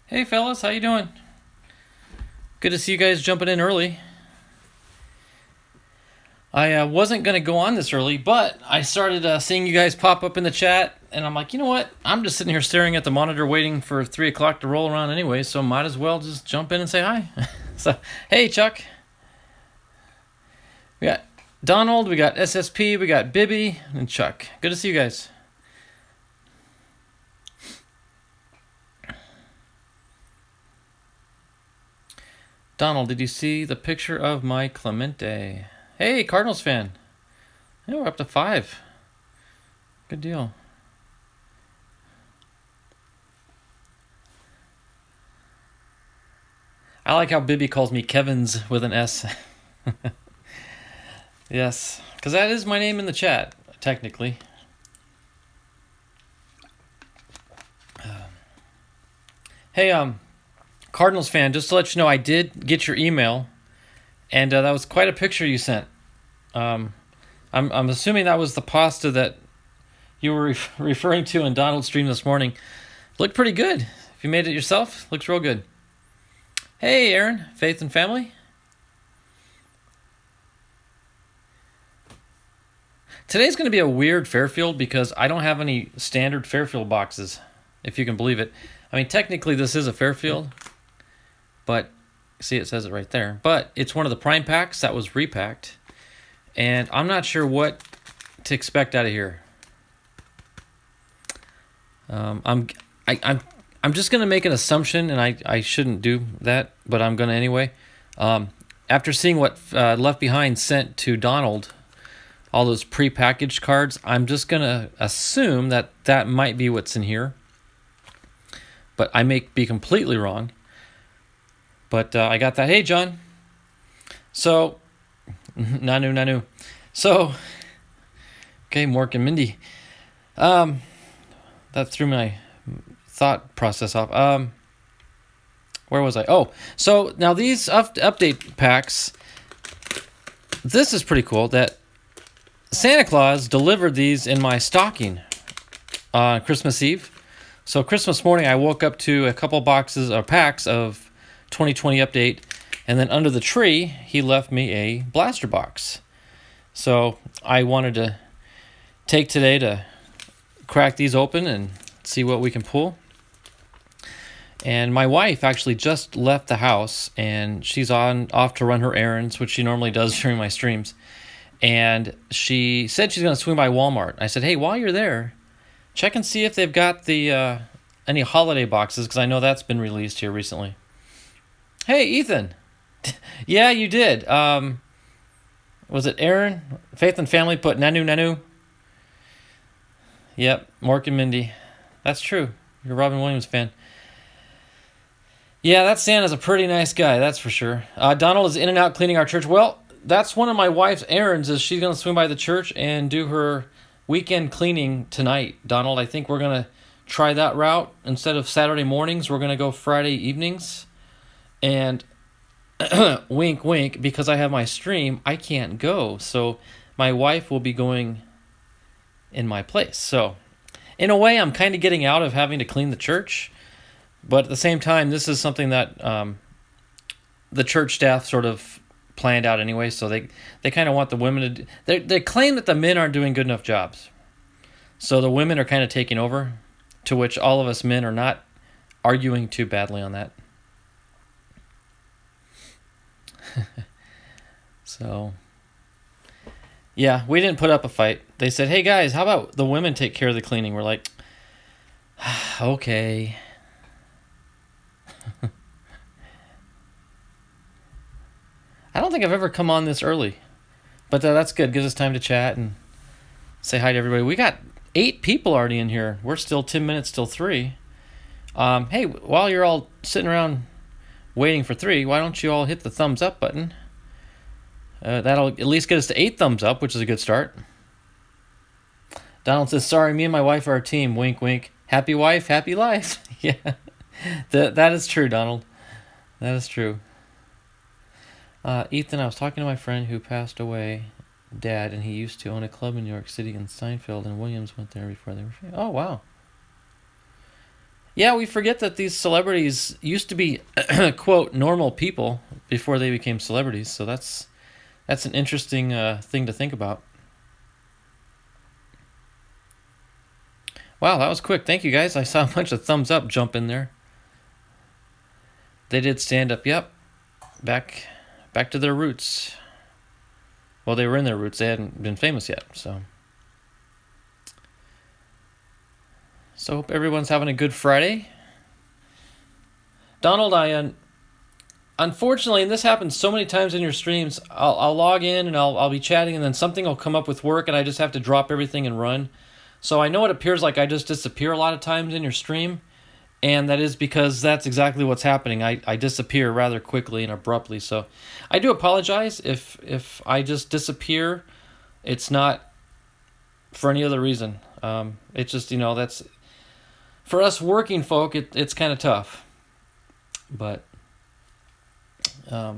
Hey fellas, how you doing? Good to see you guys jumping in early. I wasn't going to go on this early, but I started seeing you guys pop up in the chat, and I'm like, you know what? I'm just sitting here staring at the monitor waiting for 3 o'clock to roll around anyway, so might as well just jump in and say hi. So, hey Chuck. We got Donald, we got SSP, we got Bibby, and Chuck. Good to see you guys. Donald, did you see the picture of my Clemente? Hey, Cardinals fan. Yeah, we're up to 5. Good deal. I like how Bibby calls me Kevin's with an S. Yes, because that is my name in the chat, technically. Hey, Cardinals fan, just to let you know, I did get your email, and that was quite a picture you sent. I'm assuming that was the pasta that you were referring to in Donald's stream this morning. Looked pretty good. If you made it yourself, looks real good. Hey, Aaron, Faith and Family. Today's going to be a weird Fairfield because I don't have any standard Fairfield boxes, if you can believe it. I mean, technically this is a Fairfield, but see, it says it right there. But it's one of the prime packs that was repacked, and I'm not sure what to expect out of here. I'm just gonna make an assumption, and I shouldn't do that, but I'm gonna anyway. After seeing what Left Behind sent to Donald, all those pre-packaged cards, I'm just gonna assume that that might be what's in here. But I may be completely wrong. But I got that. Hey, John. So, Nanu. So, okay, Mork and Mindy. That threw my thought process off. Where was I? Oh, so now these update packs, this is pretty cool that Santa Claus delivered these in my stocking on Christmas Eve. So Christmas morning, I woke up to a couple boxes or packs of 2020 update, and then under the tree, he left me a blaster box. So I wanted to take today to crack these open and see what we can pull. And my wife actually just left the house, and she's off to run her errands, which she normally does during my streams. And she said she's going to swing by Walmart. I said, hey, while you're there, check and see if they've got the any holiday boxes, because I know that's been released here recently. Hey, Ethan. Yeah, you did. Was it Aaron? Faith and Family put Nanu. Yep, Mork and Mindy. That's true. You're a Robin Williams fan. Yeah, that Santa's a pretty nice guy, that's for sure. Donald is in and out cleaning our church. Well, that's one of my wife's errands, is she's going to swing by the church and do her weekend cleaning tonight. Donald, I think we're going to try that route. Instead of Saturday mornings, we're going to go Friday evenings. And wink, wink, because I have my stream, I can't go. So my wife will be going in my place. So in a way, I'm kind of getting out of having to clean the church. But at the same time, this is something that the church staff sort of planned out anyway. So they kind of want the women to do. They claim that the men aren't doing good enough jobs. So the women are kind of taking over, to which all of us men are not arguing too badly on that. So, yeah, we didn't put up a fight. They said, hey guys, how about the women take care of the cleaning? We're like, okay. I don't think I've ever come on this early, but that's good. Gives us time to chat and say hi to everybody. We got 8 people already in here. We're still 10 minutes till 3. Hey, while you're all sitting around waiting for 3, why don't you all hit the thumbs up button? That'll at least get us to 8 thumbs up, which is a good start. Donald says, sorry, me and my wife are a team. Wink, wink. Happy wife, happy life. Yeah, that is true, Donald. That is true. Ethan, I was talking to my friend who passed away, Dad, and he used to own a club in New York City, and Seinfeld and Williams went there before they were famous. Oh, wow. Yeah, we forget that these celebrities used to be, quote, normal people before they became celebrities. So that's an interesting thing to think about. Wow, that was quick. Thank you, guys. I saw a bunch of thumbs up jump in there. They did stand up. Yep, back to their roots. Well, they were in their roots. They hadn't been famous yet. So hope everyone's having a good Friday. Donald, unfortunately, and this happens so many times in your streams, I'll log in and I'll be chatting, and then something will come up with work, and I just have to drop everything and run. So I know it appears like I just disappear a lot of times in your stream, and that is because that's exactly what's happening. I disappear rather quickly and abruptly. So I do apologize if I just disappear. It's not for any other reason. It's just, that's... For us working folk, it's kind of tough, but it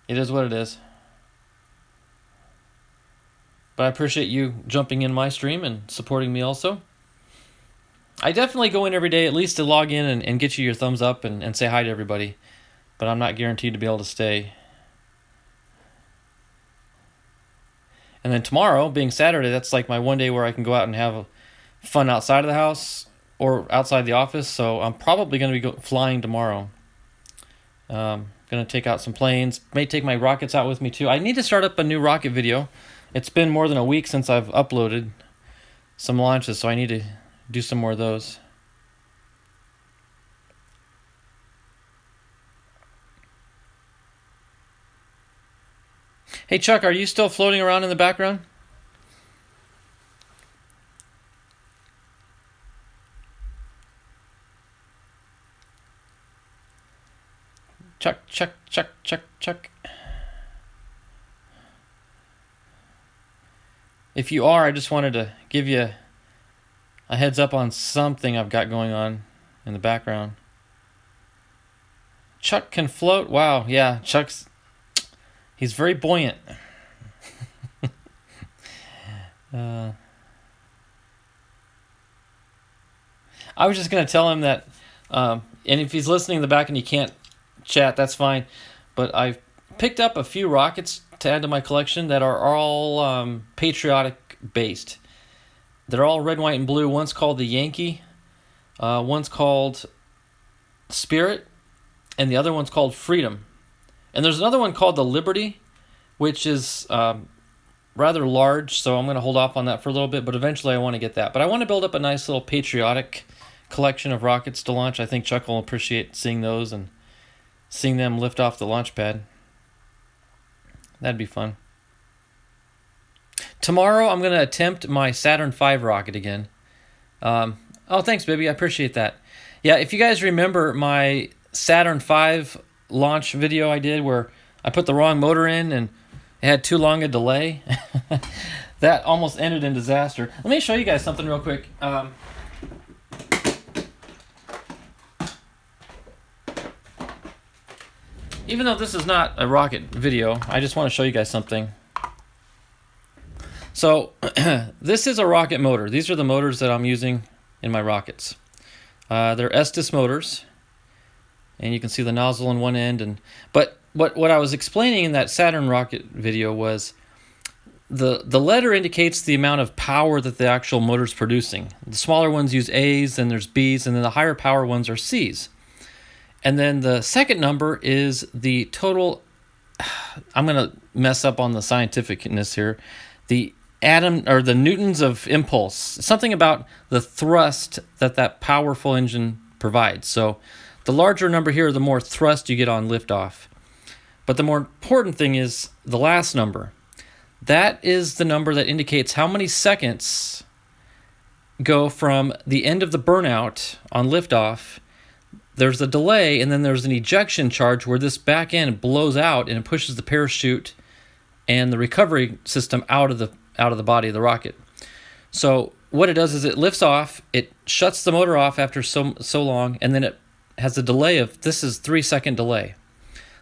is what it is. But I appreciate you jumping in my stream and supporting me also. I definitely go in every day at least to log in and get you your thumbs up and say hi to everybody, but I'm not guaranteed to be able to stay. And then tomorrow, being Saturday, that's like my one day where I can go out and have fun outside of the house or outside the office. So I'm probably going to be flying tomorrow. Going to take out some planes. May take my rockets out with me too. I need to start up a new rocket video. It's been more than a week since I've uploaded some launches, so I need to do some more of those. Hey Chuck, are you still floating around in the background? Chuck. If you are, I just wanted to give you a heads up on something I've got going on in the background. Chuck can float. Wow, yeah, he's very buoyant. I was just going to tell him that, and if he's listening in the back and he can't chat, that's fine. But I've picked up a few rockets to add to my collection that are all patriotic based. They're all red, white, and blue. One's called the Yankee, one's called Spirit, and the other one's called Freedom. And there's another one called the Liberty, which is rather large, so I'm going to hold off on that for a little bit, but eventually I want to get that. But I want to build up a nice little patriotic collection of rockets to launch. I think Chuck will appreciate seeing those and seeing them lift off the launch pad. That'd be fun. Tomorrow I'm going to attempt my Saturn V rocket again. Oh, thanks, baby. I appreciate that. Yeah, if you guys remember my Saturn V launch video I did where I put the wrong motor in and it had too long a delay, that almost ended in disaster. Let me show you guys something real quick. Even though this is not a rocket video, I just want to show you guys something. So, this is a rocket motor. These are the motors that I'm using in my rockets. They're Estes motors, and you can see the nozzle on one end. But what I was explaining in that Saturn rocket video was the letter indicates the amount of power that the actual motor's producing. The smaller ones use A's, then there's B's, and then the higher power ones are C's. And then the second number is the total, I'm going to mess up on the scientificness here, the atom or the newtons of impulse, something about the thrust that powerful engine provides. So the larger number here, the more thrust you get on liftoff. But the more important thing is the last number. That is the number that indicates how many seconds go from the end of the burnout on liftoff. There's a delay, and then there's an ejection charge where this back end blows out and it pushes the parachute and the recovery system out of the body of the rocket. So what it does is it lifts off, it shuts the motor off after so long, and then it has a delay of, this is 3-second delay.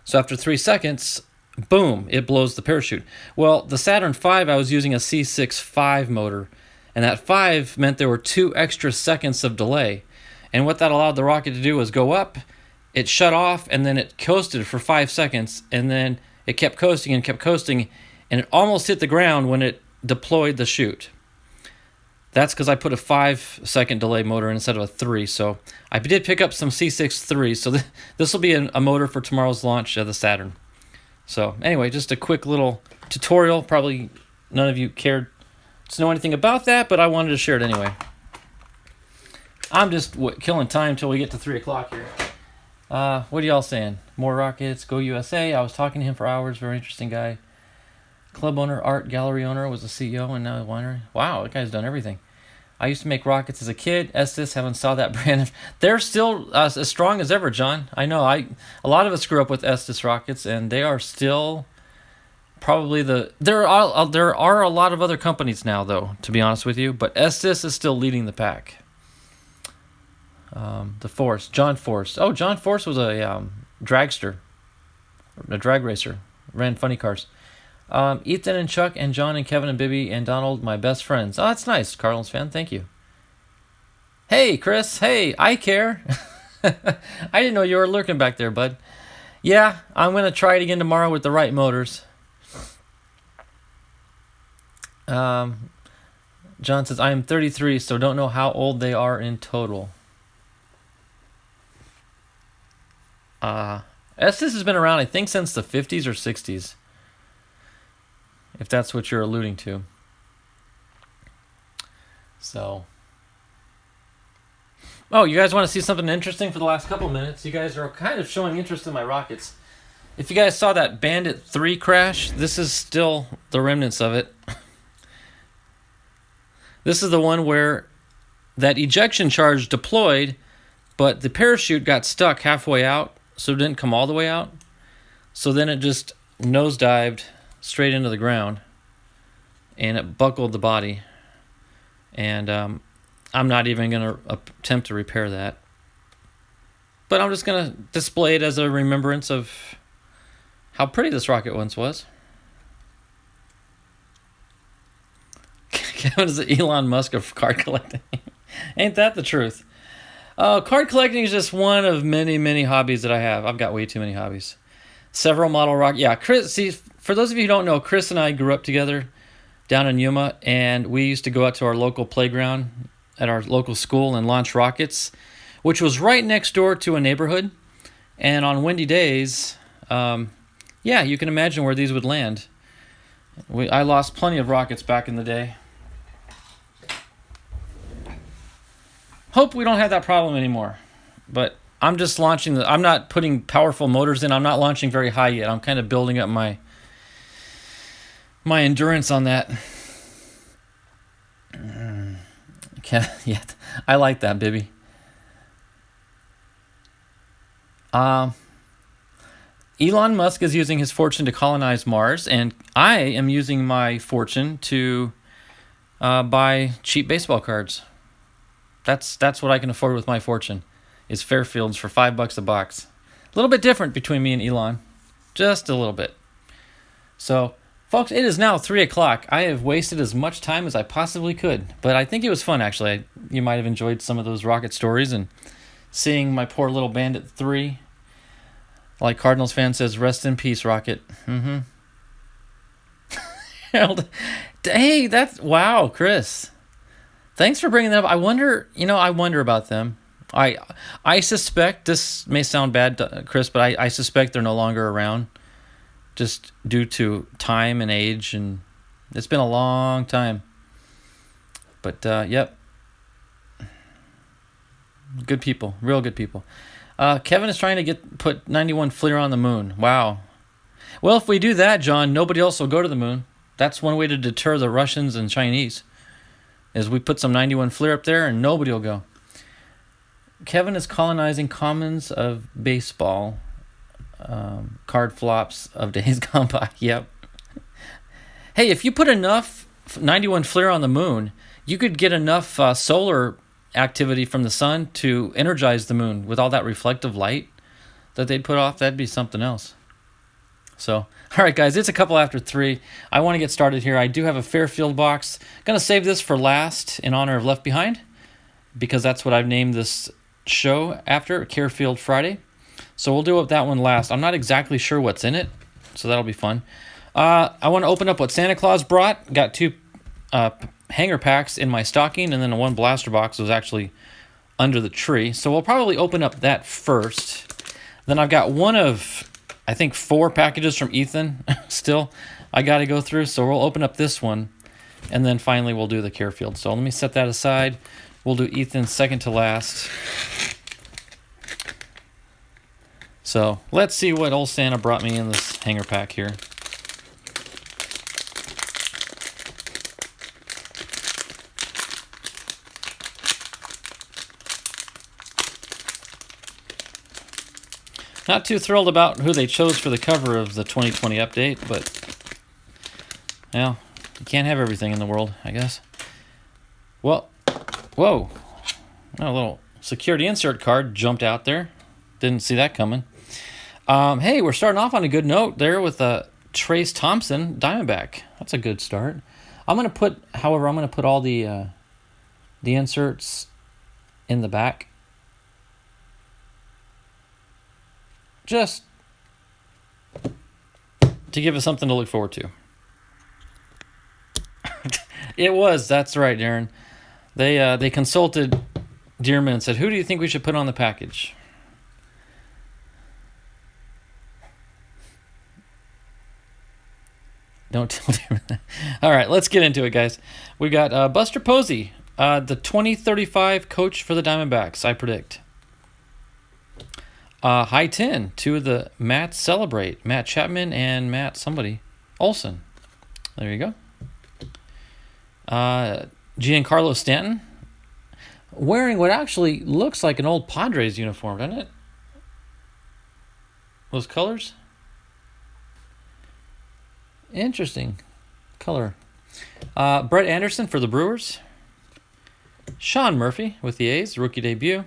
So after 3 seconds, boom, it blows the parachute. Well, the Saturn V, I was using a C6-5 motor, and that 5 meant there were 2 extra seconds of delay. And what that allowed the rocket to do was go up, it shut off, and then it coasted for 5 seconds, and then it kept coasting and kept coasting, and it almost hit the ground when it deployed the chute. That's because I put a 5-second delay motor instead of a 3. So I did pick up some C6 3s. So this will be a motor for tomorrow's launch of the Saturn. So anyway, just a quick little tutorial. Probably none of you cared to know anything about that, but I wanted to share it anyway. I'm just killing time till we get to 3 o'clock here. What are y'all saying? More rockets, go USA. I was talking to him for hours. Very interesting guy. Club owner, art gallery owner, was a CEO and now a winery. Wow, that guy's done everything. I used to make rockets as a kid. Estes, haven't saw that brand. They're still as strong as ever, John. I know. A lot of us grew up with Estes rockets, and they are still probably there are a lot of other companies now, though, to be honest with you. But Estes is still leading the pack. The Force, John Force. Oh, John Force was a dragster, a drag racer, ran funny cars. Ethan and Chuck and John and Kevin and Bibby and Donald, my best friends. Oh, that's nice, Cardinals fan. Thank you. Hey, Chris. Hey, I care. I didn't know you were lurking back there, bud. Yeah, I'm going to try it again tomorrow with the right motors. John says, I am 33, so don't know how old they are in total. Estes has been around, I think, since the 50s or 60s. If that's what you're alluding to. So. Oh, you guys want to see something interesting for the last couple minutes? You guys are kind of showing interest in my rockets. If you guys saw that Bandit 3 crash, this is still the remnants of it. This is the one where that ejection charge deployed, but the parachute got stuck halfway out, so it didn't come all the way out. So then it just nosedived straight into the ground, and it buckled the body, and I'm not even going to attempt to repair that, but I'm just going to display it as a remembrance of how pretty this rocket once was. Kevin is the Elon Musk of card collecting. Ain't that the truth? Card collecting is just one of many, many hobbies that I have. I've got way too many hobbies. Several model rock. Yeah, Chris, see, for those of you who don't know, Chris and I grew up together down in Yuma, and we used to go out to our local playground at our local school and launch rockets, which was right next door to a neighborhood. And on windy days, yeah, you can imagine where these would land. I lost plenty of rockets back in the day. Hope we don't have that problem anymore. But I'm just launching I'm not putting powerful motors in. I'm not launching very high yet. I'm kind of building up my endurance on that. Yeah, I like that, Bibby. Elon Musk is using his fortune to colonize Mars, and I am using my fortune to buy cheap baseball cards. That's what I can afford with my fortune, is Fairfields for $5 a box. A little bit different between me and Elon, just a little bit. So, folks, it is now 3 o'clock. I have wasted as much time as I possibly could, but I think it was fun, actually. You might have enjoyed some of those rocket stories and seeing my poor little Bandit 3. Like Cardinals fan says, rest in peace, Rocket. Hey, wow, Chris. Thanks for bringing that up. I wonder about them. I suspect, this may sound bad, Chris, but I suspect they're no longer around, just due to time and age, and it's been a long time. But, yep. Good people. Real good people. Kevin is trying to put 91 FLIR on the moon. Wow. Well, if we do that, John, nobody else will go to the moon. That's one way to deter the Russians and Chinese, is we put some 91 FLIR up there and nobody will go. Kevin is colonizing commons of baseball, card flops of days gone by. Yep. Hey, if you put enough 91 FLIR on the moon, you could get enough solar activity from the sun to energize the moon with all that reflective light that they'd put off. That'd be something else. So, all right, guys, it's a couple after 3. I want to get started here. I do have a Fairfield box. Going to save this for last in honor of Left Behind, because that's what I've named this show after Karefield Friday. So we'll do that one last. I'm not exactly sure what's in it, so that'll be fun. I want to open up what Santa Claus brought. Got 2 hanger packs in my stocking, and then one blaster box was actually under the tree. So we'll probably open up that first. Then I've got one of, I think, 4 packages from Ethan still I got to go through. So we'll open up this one, and then finally we'll do the Karefield. So let me set that aside. We'll do Ethan's second to last. So let's see what old Santa brought me in this hanger pack here. Not too thrilled about who they chose for the cover of the 2020 update, but, well, you can't have everything in the world, I guess. Well, whoa. A little security insert card jumped out there. Didn't see that coming. Hey, we're starting off on a good note there with Trace Thompson, Diamondback. That's a good start. I'm going to put all the inserts in the back. Just to give us something to look forward to. It was, that's right, Darren. They consulted Dearman and said, who do you think we should put on the package? Don't tell Dearman that. All right, let's get into it, guys. We got Buster Posey, the 2035 coach for the Diamondbacks, I predict. High 10, 2 of the Matts celebrate. Matt Chapman and Matt somebody. Olson. There you go. Giancarlo Stanton. Wearing what actually looks like an old Padres uniform, doesn't it? Those colors. Interesting color. Brett Anderson for the Brewers. Sean Murphy with the A's, rookie debut.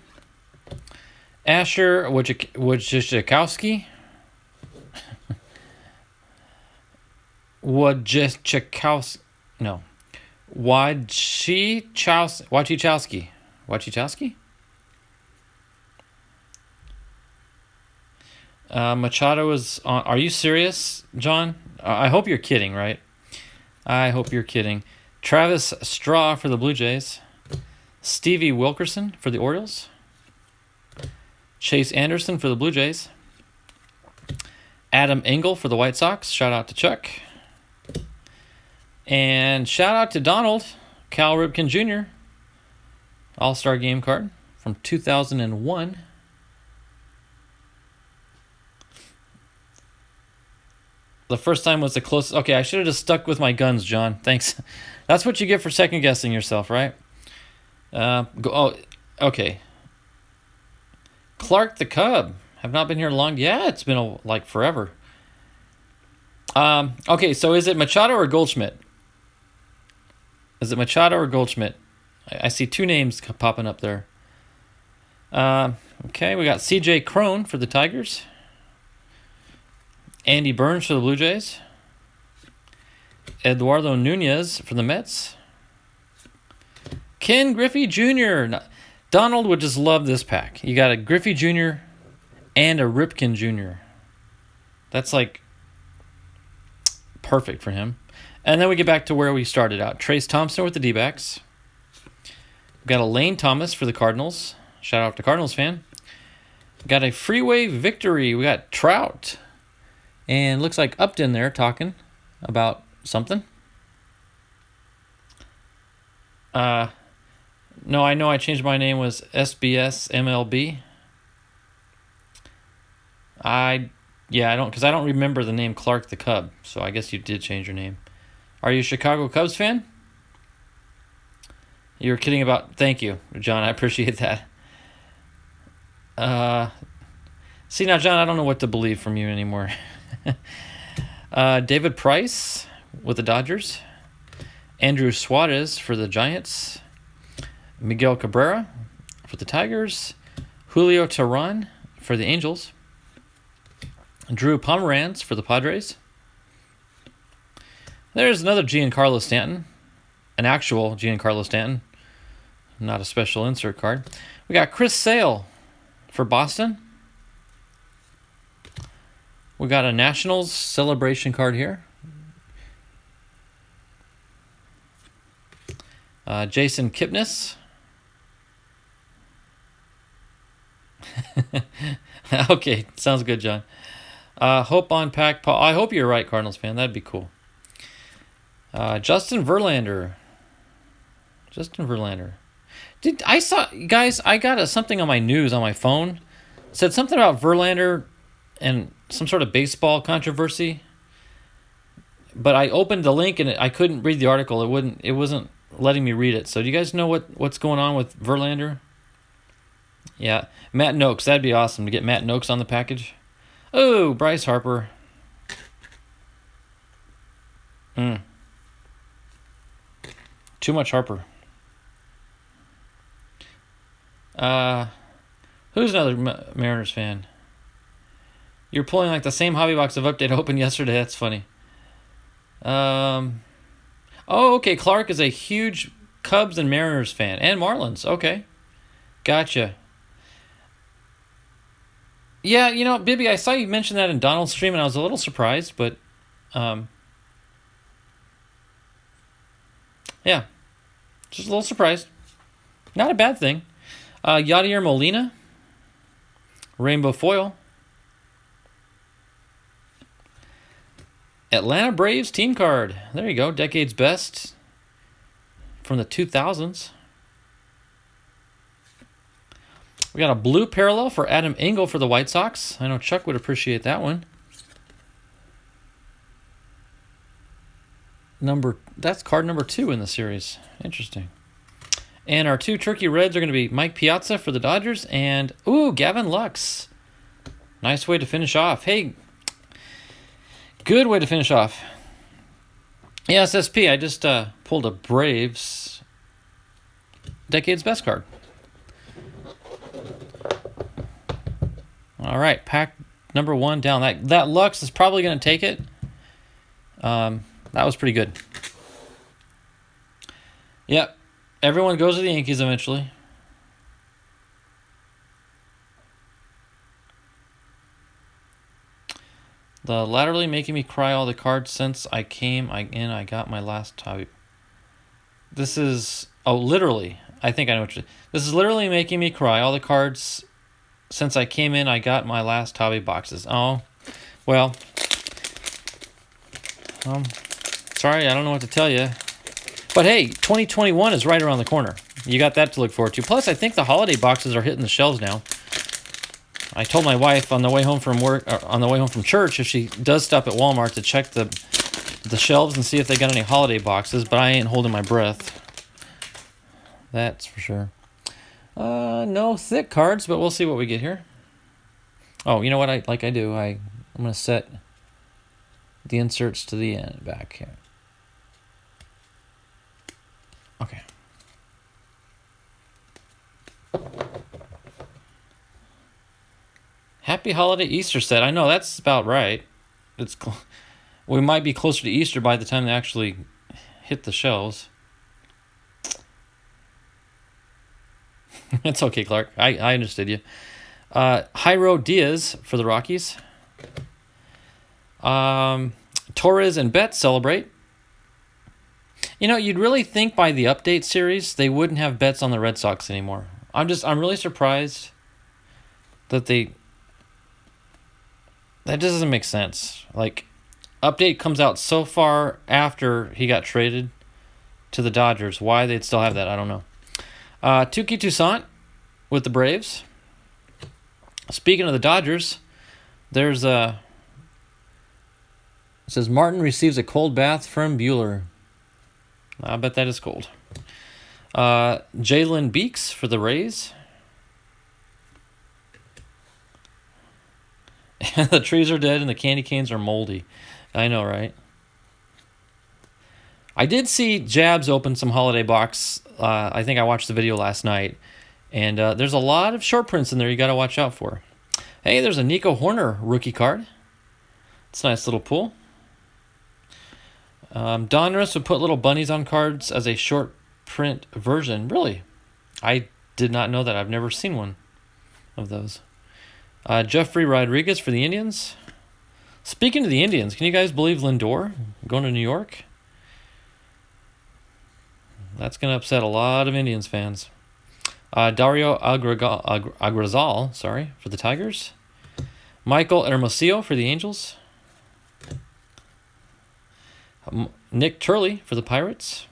Asher Wojciechowski. Wojciechowski? Machado is on. Are you serious, John? I hope you're kidding, right? I hope you're kidding. Travis Straw for the Blue Jays. Stevie Wilkerson for the Orioles. Chase Anderson for the Blue Jays. Adam Engel for the White Sox. Shout out to Chuck. And shout out to Donald, Cal Ripken Jr. All-Star Game card from 2001. The first time was the closest. Okay, I should have just stuck with my guns, John. Thanks. That's what you get for second-guessing yourself, right? Okay. Clark the Cub. Have not been here long. Yeah, it's been like forever. Okay, so is it Machado or Goldschmidt? Is it Machado or Goldschmidt? I see 2 names popping up there. Okay, we got C.J. Cron for the Tigers. Andy Burns for the Blue Jays. Eduardo Nunez for the Mets. Ken Griffey Jr. Donald would just love this pack. You got a Griffey Jr. and a Ripken Jr. That's like perfect for him. And then we get back to where we started out. Trace Thompson with the D-backs. We've got a Lane Thomas for the Cardinals. Shout out to Cardinals fan. We've got a Freeway Victory. We got Trout. And looks like Upton there talking about something. No, I know I changed my name was SBS MLB. I don't remember the name Clark the Cub, so I guess you did change your name. Are you a Chicago Cubs fan? You were kidding about. Thank you, John. I appreciate that. See now, John, I don't know what to believe from you anymore. David Price with the Dodgers. Andrew Suarez for the Giants. Miguel Cabrera for the Tigers. Julio Teheran for the Angels. Drew Pomeranz for the Padres. There's another Giancarlo Stanton. An actual Giancarlo Stanton. not a special insert card. We got Chris Sale for Boston. We got a Nationals celebration card here. Jason Kipnis. Okay, sounds good, John. Hope on Pack Paul. I hope you're right, Cardinals fan. That'd be cool. Justin Verlander. Guys, I got something on my news on my phone. It said something about Verlander and some sort of baseball controversy. But I opened the link and I couldn't read the article. It wasn't letting me read it. So do you guys know what's going on with Verlander? Yeah, Matt Noakes. That'd be awesome to get Matt Noakes on the package. Oh, Bryce Harper. Too much Harper. Who's another Mariners fan? You're pulling like the same hobby box of update opened yesterday. That's funny. Oh, okay. Clark is a huge Cubs and Mariners fan. And Marlins. Okay. Gotcha. Yeah, you know, Bibby, I saw you mention that in Donald's stream, and I was a little surprised, but, yeah, just a little surprised. Not a bad thing. Yadier Molina, Rainbow Foil. Atlanta Braves team card. There you go, Decade's Best from the 2000s. We got a blue parallel for Adam Engel for the White Sox. I know Chuck would appreciate that one. That's card number 2 in the series. Interesting. And our 2 Turkey Reds are going to be Mike Piazza for the Dodgers and, Gavin Lux. Nice way to finish off. Hey, good way to finish off. Yes, SP, I just pulled a Braves Decade's Best card. All right, pack number 1 down. That Lux is probably going to take it. That was pretty good. Yep, everyone goes to the Yankees eventually. The laterally making me cry all the cards since I came in. I got my last hobby. This is literally. I think I know what this is. Literally making me cry all the cards. Since I came in, I got my last hobby boxes. Oh, well. Sorry, I don't know what to tell you. But hey, 2021 is right around the corner. You got that to look forward to. Plus, I think the holiday boxes are hitting the shelves now. I told my wife on the way home from work, on the way home from church, if she does stop at Walmart to check the shelves and see if they got any holiday boxes. But I ain't holding my breath. That's for sure. No thick cards, but we'll see what we get here. Oh, you know what? I'm going to set the inserts to the end back here. Okay. Happy holiday Easter set. I know that's about right. We might be closer to Easter by the time they actually hit the shelves. It's okay, Clark. I understood you. Jairo Diaz for the Rockies. Torres and Betts celebrate. You know, you'd really think by the update series they wouldn't have Betts on the Red Sox anymore. I'm really surprised that that doesn't make sense. Like, update comes out so far after he got traded to the Dodgers. Why they'd still have that, I don't know. Tuki Toussaint with the Braves. Speaking of the Dodgers, there's it says Martin receives a cold bath from Bueller. I bet that is cold. Jalen Beeks for the Rays. The trees are dead and the candy canes are moldy. I know, right? I did see Jabs open some holiday box. I think I watched the video last night. And there's a lot of short prints in there you got to watch out for. Hey, there's a Nico Horner rookie card. It's a nice little pull. Donruss would put little bunnies on cards as a short print version. Really? I did not know that. I've never seen one of those. Jeffrey Rodriguez for the Indians. Speaking of the Indians, can you guys believe Lindor going to New York? That's going to upset a lot of Indians fans. Dario Agrazal, for the Tigers. Michael Hermosillo for the Angels. Nick Turley for the Pirates.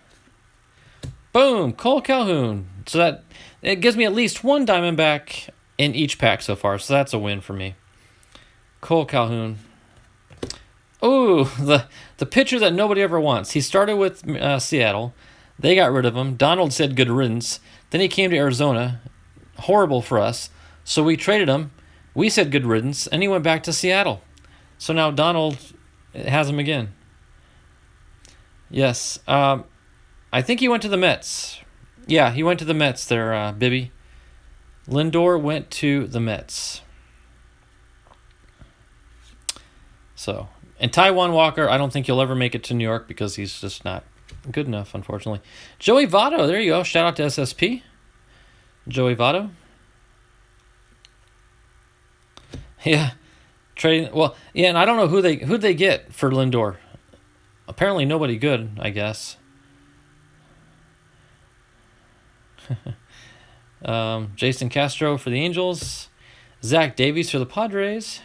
Boom, Cole Calhoun. So that it gives me at least one Diamondback in each pack so far, so that's a win for me. Cole Calhoun. Ooh, the pitcher that nobody ever wants. He started with Seattle. They got rid of him. Donald said good riddance. Then he came to Arizona. Horrible for us. So we traded him. We said good riddance, and he went back to Seattle. So now Donald has him again. Yes. I think he went to the Mets. Yeah, he went to the Mets there, Bibby. Lindor went to the Mets. So, and Taijuan Walker, I don't think he'll ever make it to New York because he's just not good enough, unfortunately. Joey Votto, there you go. Shout out to SSP. Joey Votto. Yeah. Trading. Well, yeah, and I don't know who'd they get for Lindor. Apparently nobody good, I guess. Jason Castro for the Angels. Zach Davies for the Padres.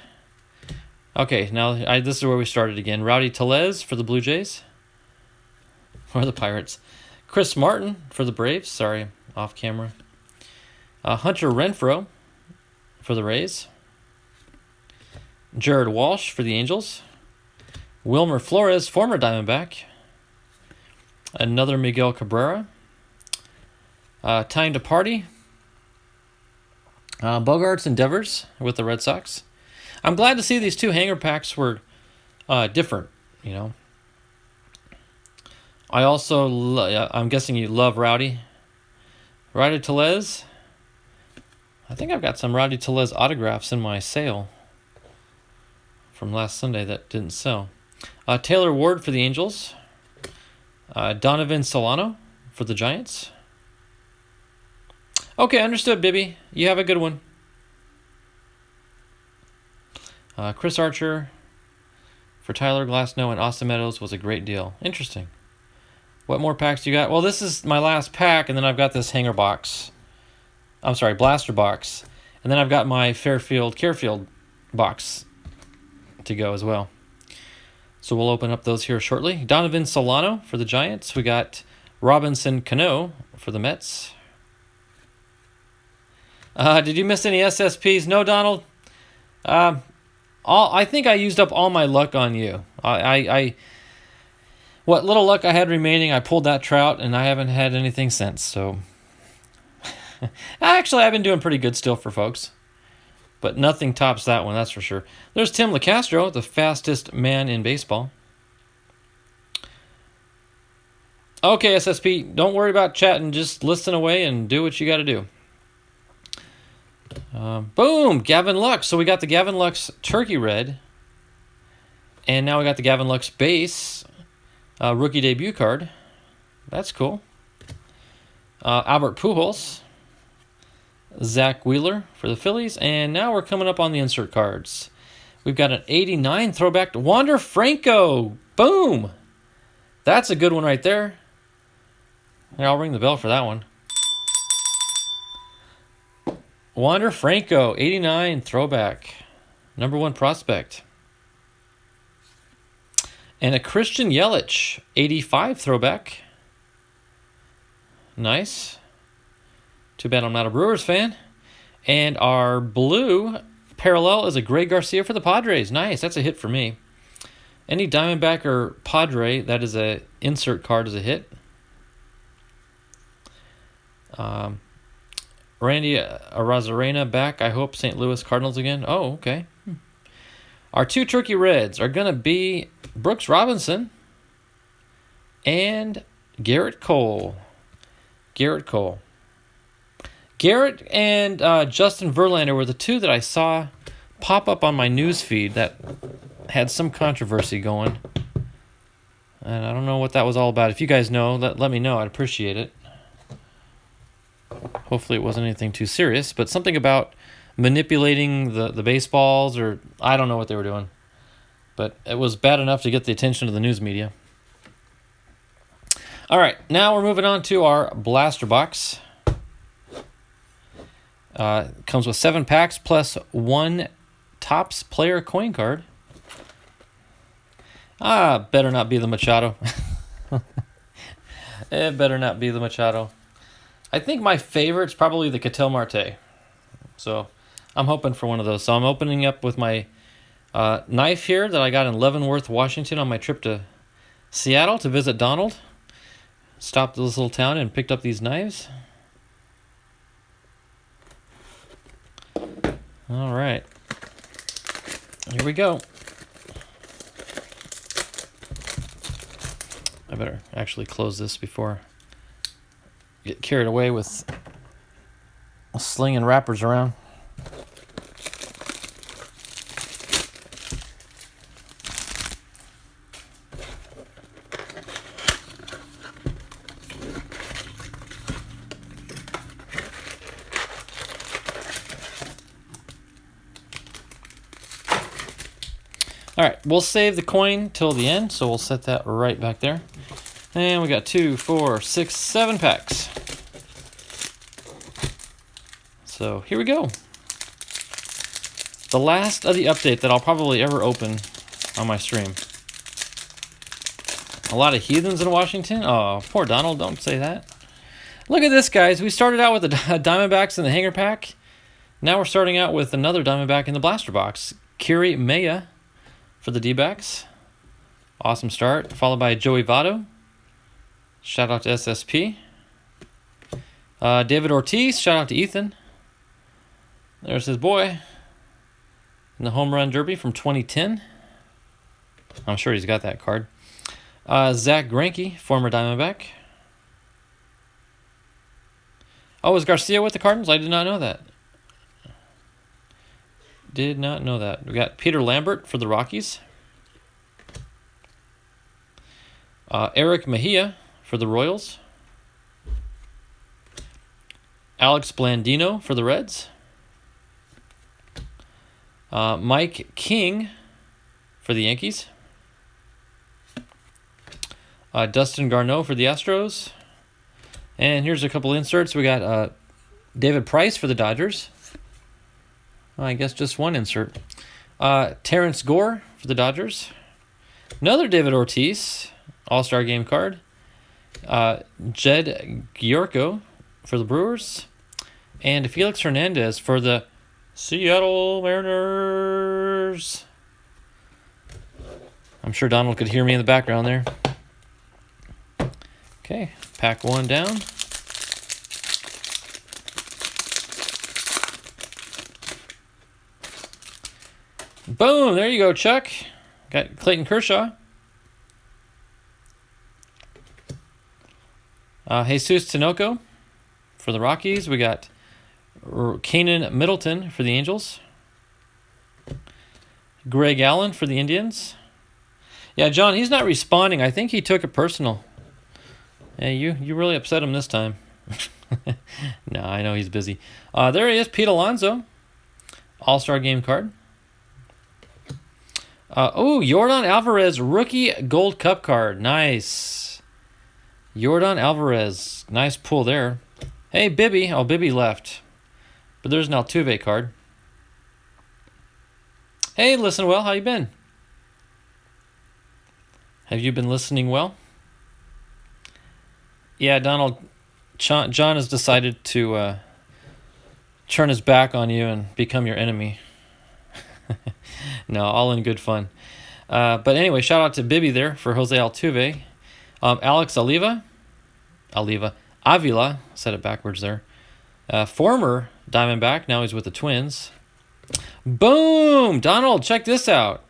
Okay, now this is where we started again. Rowdy Tellez for the Blue Jays. Or the Pirates. Chris Martin for the Braves. Sorry, off camera. Hunter Renfroe for the Rays. Jared Walsh for the Angels. Wilmer Flores, former Diamondback. Another Miguel Cabrera. Time to Party. Bogarts and Devers with the Red Sox. I'm glad to see these two hanger packs were different, you know. I also, I'm guessing you love Rowdy. Rowdy Tellez. I think I've got some Rowdy Tellez autographs in my sale from last Sunday that didn't sell. Taylor Ward for the Angels. Donovan Solano for the Giants. Okay, understood, Bibby. You have a good one. Chris Archer for Tyler Glasnow and Austin Meadows was a great deal. Interesting. What more packs you got? Well, this is my last pack, and then I've got this hanger box. I'm sorry, blaster box. And then I've got my Karefield box to go as well. So we'll open up those here shortly. Donovan Solano for the Giants. We got Robinson Cano for the Mets. Did you miss any SSPs? No, Donald. I think I used up all my luck on you. What little luck I had remaining, I pulled that trout, and I haven't had anything since. So, actually, I've been doing pretty good still for folks, but nothing tops that one. That's for sure. There's Tim LeCastro, the fastest man in baseball. Okay, SSP, don't worry about chatting. Just listen away and do what you got to do. Boom, Gavin Lux. So we got the Gavin Lux Turkey Red, and now we got the Gavin Lux base rookie debut card. That's cool. Albert Pujols, Zach Wheeler for the Phillies, and now we're coming up on the insert cards. We've got an 89 throwback to Wander Franco. Boom, that's a good one right there. Yeah, I'll ring the bell for that one. Wander Franco, 89 throwback. Number 1 prospect. And a Christian Yelich, 85 throwback. Nice. Too bad I'm not a Brewers fan. And our blue parallel is a Greg Garcia for the Padres. Nice, that's a hit for me. Any Diamondback or Padre, that is a insert card, is a hit. Randy Arozarena back, I hope, St. Louis Cardinals again. Oh, okay. Our 2 Turkey Reds are going to be Brooks Robinson and Garrett Cole. Garrett and Justin Verlander were the 2 that I saw pop up on my news feed that had some controversy going. And I don't know what that was all about. If you guys know, let me know. I'd appreciate it. Hopefully it wasn't anything too serious, but something about manipulating the baseballs, or I don't know what they were doing. But it was bad enough to get the attention of the news media. All right, now we're moving on to our blaster box. Comes with 7 packs plus 1 Topps player coin card. Better not be the Machado. It better not be the Machado. I think my favorite's probably the Ketel Marte. So I'm hoping for one of those. So I'm opening up with my knife here that I got in Leavenworth, Washington on my trip to Seattle to visit Donald. Stopped at this little town and picked up these knives. All right. Here we go. I better actually close this before I get carried away with slinging wrappers around. All right, we'll save the coin till the end, so we'll set that right back there. And we got 2, 4, 6, 7 packs. So here we go. The last of the update that I'll probably ever open on my stream. A lot of heathens in Washington. Oh, poor Donald, don't say that. Look at this, guys. We started out with the Diamondbacks in the hanger pack. Now we're starting out with another Diamondback in the blaster box. Kiri Maya for the D-backs. Awesome start. Followed by Joey Votto. Shout out to SSP. David Ortiz. Shout out to Ethan. There's his boy in the home run derby from 2010. I'm sure he's got that card. Zach Greinke, former Diamondback. Oh, is Garcia with the Cardinals? I did not know that. Did not know that. We got Peter Lambert for the Rockies. Eric Mejia for the Royals. Alex Blandino for the Reds. Mike King for the Yankees. Dustin Garneau for the Astros. And here's a couple inserts. We got David Price for the Dodgers. I guess just one insert. Terrence Gore for the Dodgers. Another David Ortiz All-Star Game card. Jed Giorco for the Brewers. And Felix Hernandez for the Seattle Mariners. I'm sure Donald could hear me in the background there. Okay, pack one down. Boom, there you go, Chuck. Got Clayton Kershaw. Jesus Tinoco for the Rockies. We got Kanan Middleton for the Angels. Greg Allen for the Indians. Yeah, John, he's not responding. I think he took it personal. Yeah, you really upset him this time. No, I know he's busy. There he is, Pete Alonso. All-Star Game card. Yordan Alvarez rookie Gold Cup card. Nice. Yordan Alvarez. Nice pull there. Hey, Bibby. Oh, Bibby left. But there's an Altuve card. Hey, listen well. How you been? Have you been listening well? Yeah, Donald. John has decided to turn his back on you and become your enemy. No, all in good fun. But anyway, shout out to Bibby there for Jose Altuve. Alex Avila, said it backwards there. Former Diamondback, now he's with the Twins. Boom! Donald, check this out.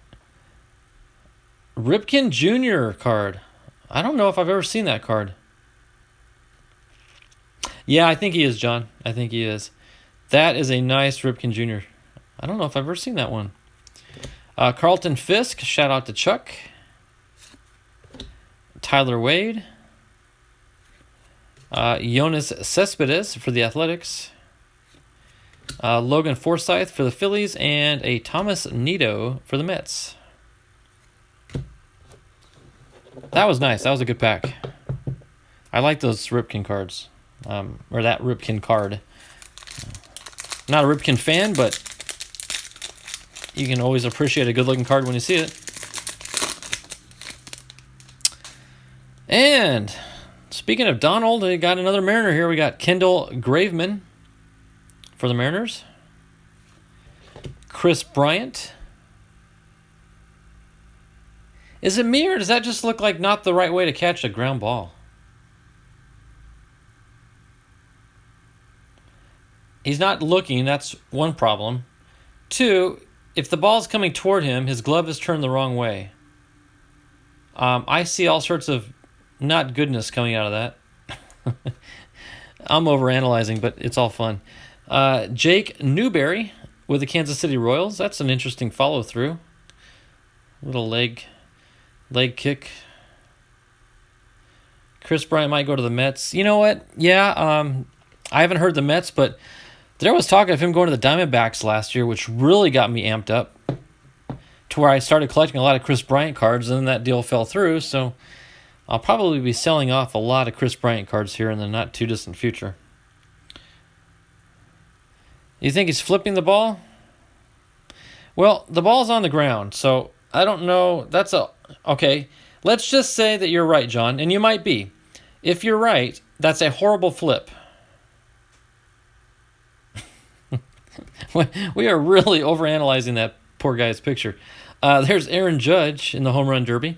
Ripken Jr. card. I don't know if I've ever seen that card. Yeah, I think he is, John. I think he is. That is a nice Ripken Jr. I don't know if I've ever seen that one. Carlton Fisk, shout out to Chuck. Tyler Wade. Jonas Cespedes for the Athletics. Logan Forsythe for the Phillies, and a Thomas Nido for the Mets. That was nice. That was a good pack. I like those Ripken cards. Or that Ripken card. Not a Ripken fan, but you can always appreciate a good-looking card when you see it. And speaking of Donald, we got another Mariner here. We got Kendall Graveman for the Mariners. Chris Bryant. Is it me, or does that just look like not the right way to catch a ground ball? He's not looking, that's one problem. Two, if the ball's coming toward him, his glove is turned the wrong way. I see all sorts of not goodness coming out of that. I'm overanalyzing, but it's all fun. Jake Newberry with the Kansas City Royals. That's an interesting follow-through. Little leg kick. Chris Bryant might go to the Mets. You know what? Yeah, I haven't heard the Mets, but there was talk of him going to the Diamondbacks last year, which really got me amped up to where I started collecting a lot of Chris Bryant cards, and then that deal fell through, so I'll probably be selling off a lot of Chris Bryant cards here in the not-too-distant future. You think he's flipping the ball? Well, the ball's on the ground, so I don't know. Okay, let's just say that you're right, John, and you might be. If you're right, that's a horrible flip. We are really overanalyzing that poor guy's picture. There's Aaron Judge in the Home Run Derby.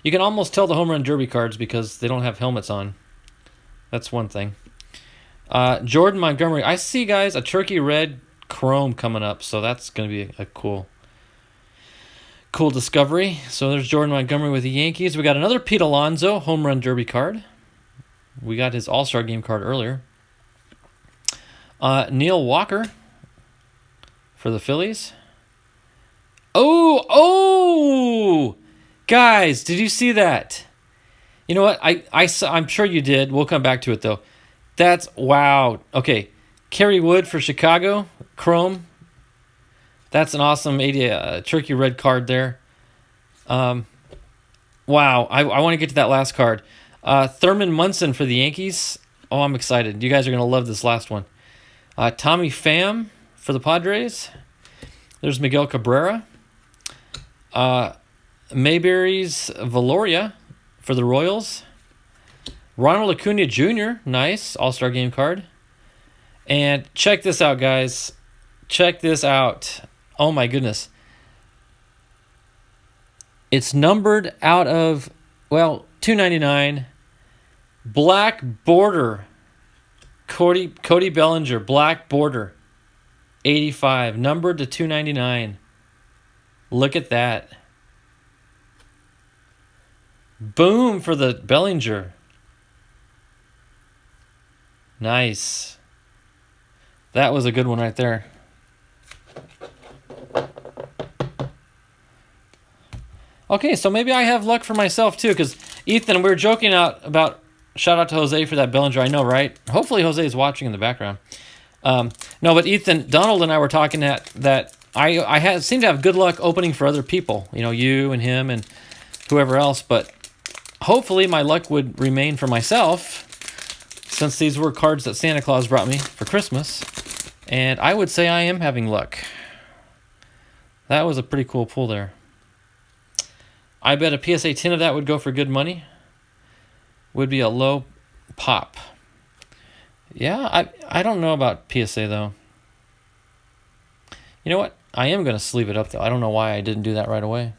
You can almost tell the Home Run Derby cards because they don't have helmets on. That's one thing. Jordan Montgomery. I see, guys, a turkey red chrome coming up, so that's going to be a cool discovery. So there's Jordan Montgomery with the Yankees. We got another Pete Alonso Home Run Derby card. We got his All-Star Game card earlier. Neil Walker for the Phillies. Oh! Guys, did you see that? You know what? I'm sure you did. We'll come back to it, though. That's, wow. Okay, Kerry Wood for Chicago, chrome. That's an awesome 80 turkey red card there. Wow, I want to get to that last card. Thurman Munson for the Yankees. Oh, I'm excited. You guys are going to love this last one. Tommy Pham for the Padres. There's Miguel Cabrera. Mayberry's Valoria for the Royals. Ronald Acuna Jr., nice All-Star Game card. And check this out, guys. Check this out. Oh, my goodness. It's numbered out of, 299. Black border. Cody Bellinger, black border. 85, numbered to 299. Look at that. Boom for the Bellinger. Nice. That was a good one right there. Okay, so maybe I have luck for myself too, because Ethan, we were joking about shout out to Jose for that Bellinger. I know, right? Hopefully Jose is watching in the background. No, but Ethan, Donald and I were talking that I seem to have good luck opening for other people. You know, you and him and whoever else. But hopefully my luck would remain for myself, since these were cards that Santa Claus brought me for Christmas. And I would say I am having luck. That was a pretty cool pull there. I bet a PSA 10 of that would go for good money. Would be a low pop. Yeah, I don't know about PSA, though. You know what? I am going to sleeve it up, though. I don't know why I didn't do that right away.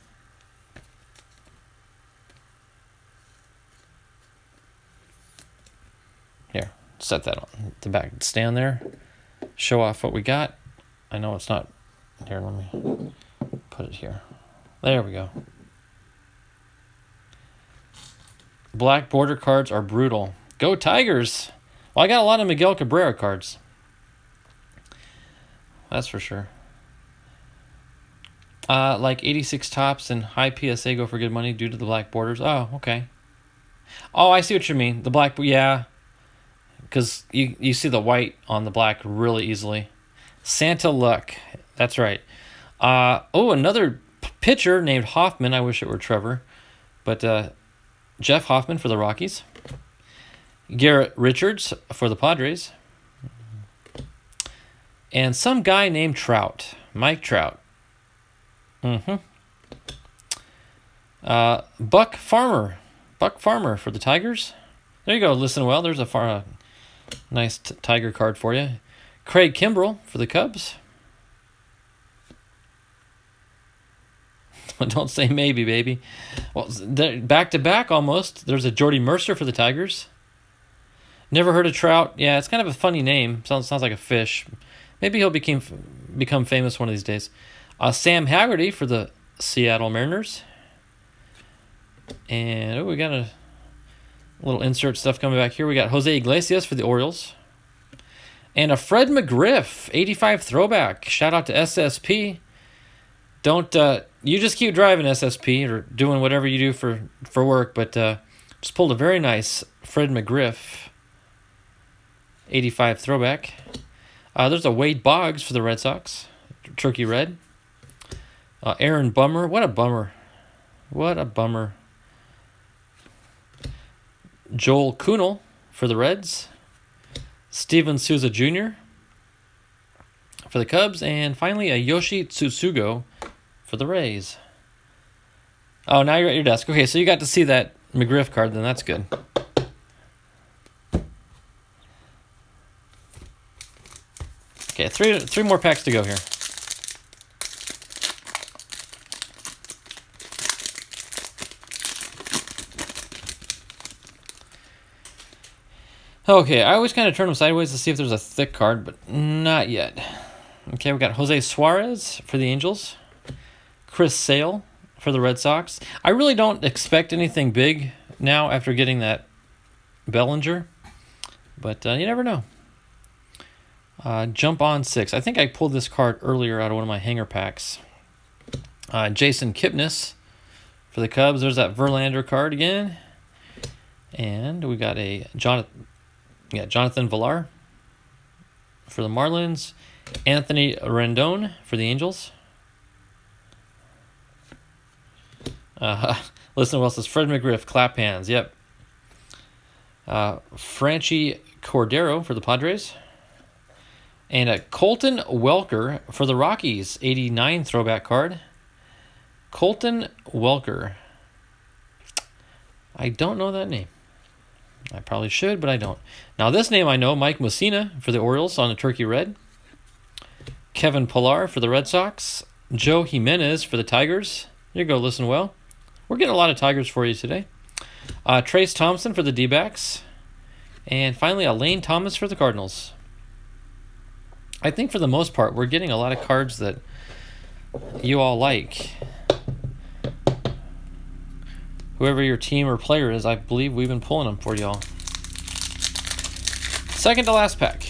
Here, set that on the back stand there. Show off what we got. I know it's not... Here, let me put it here. There we go. Black border cards are brutal. Go Tigers! Well, I got a lot of Miguel Cabrera cards. That's for sure. Like 86 tops and high PSA go for good money due to the black borders. Oh, okay. Oh, I see what you mean. The black, yeah, because you see the white on the black really easily. Santa Luck. That's right. Another pitcher named Hoffman. I wish it were Trevor, but Jeff Hoffman for the Rockies. Garrett Richards for the Padres. And some guy named Trout. Mike Trout. Buck Farmer. Buck Farmer for the Tigers. There you go. Listen well. There's a nice Tiger card for you. Craig Kimbrell for the Cubs. Don't say maybe, baby. Well, back to back almost. There's a Jordy Mercer for the Tigers. Never heard of Trout. Yeah, it's kind of a funny name. Sounds like a fish. Maybe he'll become famous one of these days. Sam Haggerty for the Seattle Mariners. And we got a little insert stuff coming back here. We got Jose Iglesias for the Orioles. And a Fred McGriff, 85 throwback. Shout out to SSP. Don't you just keep driving, SSP, or doing whatever you do for work, but just pulled a very nice Fred McGriff 85 throwback. There's a Wade Boggs for the Red Sox, Turkey Red. Aaron Bummer, what a bummer. What a bummer. Joel Kuhnel for the Reds. Steven Souza Jr. for the Cubs. And finally, a Yoshi Tsutsugo for the Rays. Oh, now you're at your desk. Okay, so you got to see that McGriff card, then that's good. Okay, three more packs to go here. Okay, I always kind of turn them sideways to see if there's a thick card, but not yet. Okay, we got Jose Suarez for the Angels. Chris Sale for the Red Sox. I really don't expect anything big now after getting that Bellinger, but you never know. Jump on 6. I think I pulled this card earlier out of one of my hanger packs. Jason Kipnis for the Cubs. There's that Verlander card again. And we got a Jonathan Villar for the Marlins. Anthony Rendon for the Angels. Listen to what else says. Fred McGriff, clap hands. Yep. Franchi Cordero for the Padres. And a Colton Welker for the Rockies, 89 throwback card. Colton Welker. I don't know that name. I probably should, but I don't. Now this name I know, Mike Mussina for the Orioles on the Turkey Red. Kevin Pillar for the Red Sox. Joe Jimenez for the Tigers. There you go, listen well. We're getting a lot of Tigers for you today. Trace Thompson for the D-backs. And finally, a Lane Thomas for the Cardinals. I think for the most part, we're getting a lot of cards that you all like. Whoever your team or player is, I believe we've been pulling them for y'all. Second to last pack.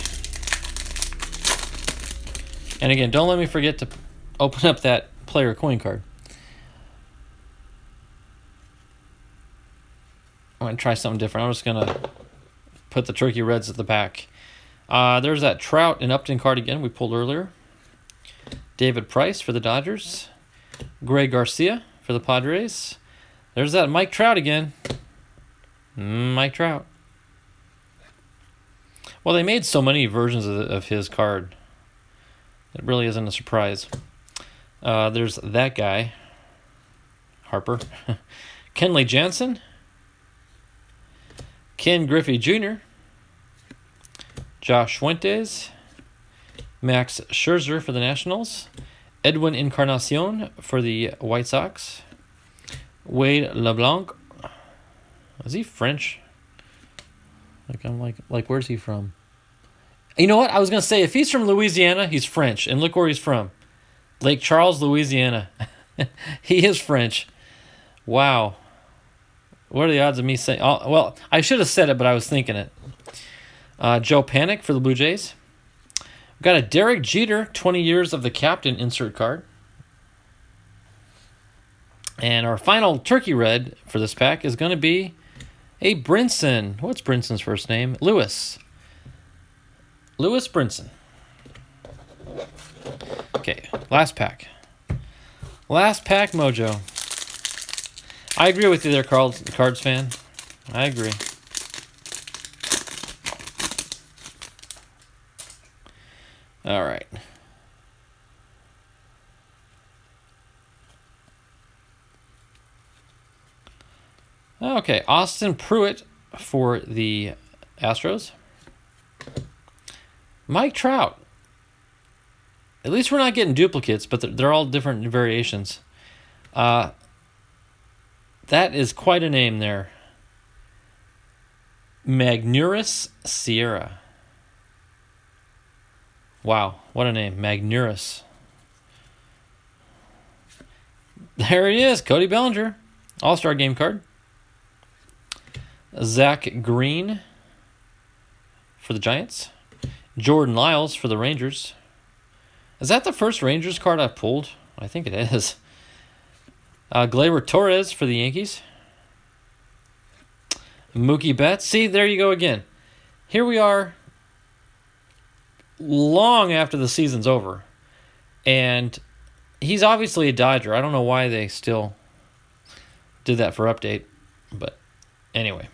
And again, don't let me forget to open up that player coin card. I'm going to try something different. I'm just going to put the Turkey Reds at the back. There's that Trout and Upton card again we pulled earlier. David Price for the Dodgers. Greg Garcia for the Padres. There's that Mike Trout again. Mike Trout. Well, they made so many versions of his card. It really isn't a surprise. There's that guy. Harper. Kenley Jansen. Ken Griffey Jr. Josh Fuentes. Max Scherzer for the Nationals. Edwin Encarnacion for the White Sox. Wade LeBlanc. Is he French? I'm like, where's he from? You know what? I was going to say, if he's from Louisiana, he's French. And look where he's from. Lake Charles, Louisiana. He is French. Wow. What are the odds of me saying... Oh, well, I should have said it, but I was thinking it. Joe Panic for the Blue Jays. We've got a Derek Jeter, 20 years of the captain insert card. And our final Turkey Red for this pack is going to be Hey, Brinson. What's Brinson's first name? Lewis. Lewis Brinson. Okay, last pack. Last pack, Mojo. I agree with you there, Cards fan. I agree. All right. Okay, Austin Pruitt for the Astros. Mike Trout. At least we're not getting duplicates, but they're all different variations. That is quite a name there. Magnurus Sierra. Wow, what a name. Magnurus. There he is, Cody Bellinger. All-Star game card. Zach Green for the Giants. Jordan Lyles for the Rangers. Is that the first Rangers card I've pulled? I think it is. Gleyber Torres for the Yankees. Mookie Betts. See, there you go again. Here we are long after the season's over. And he's obviously a Dodger. I don't know why they still did that for update. But anyway.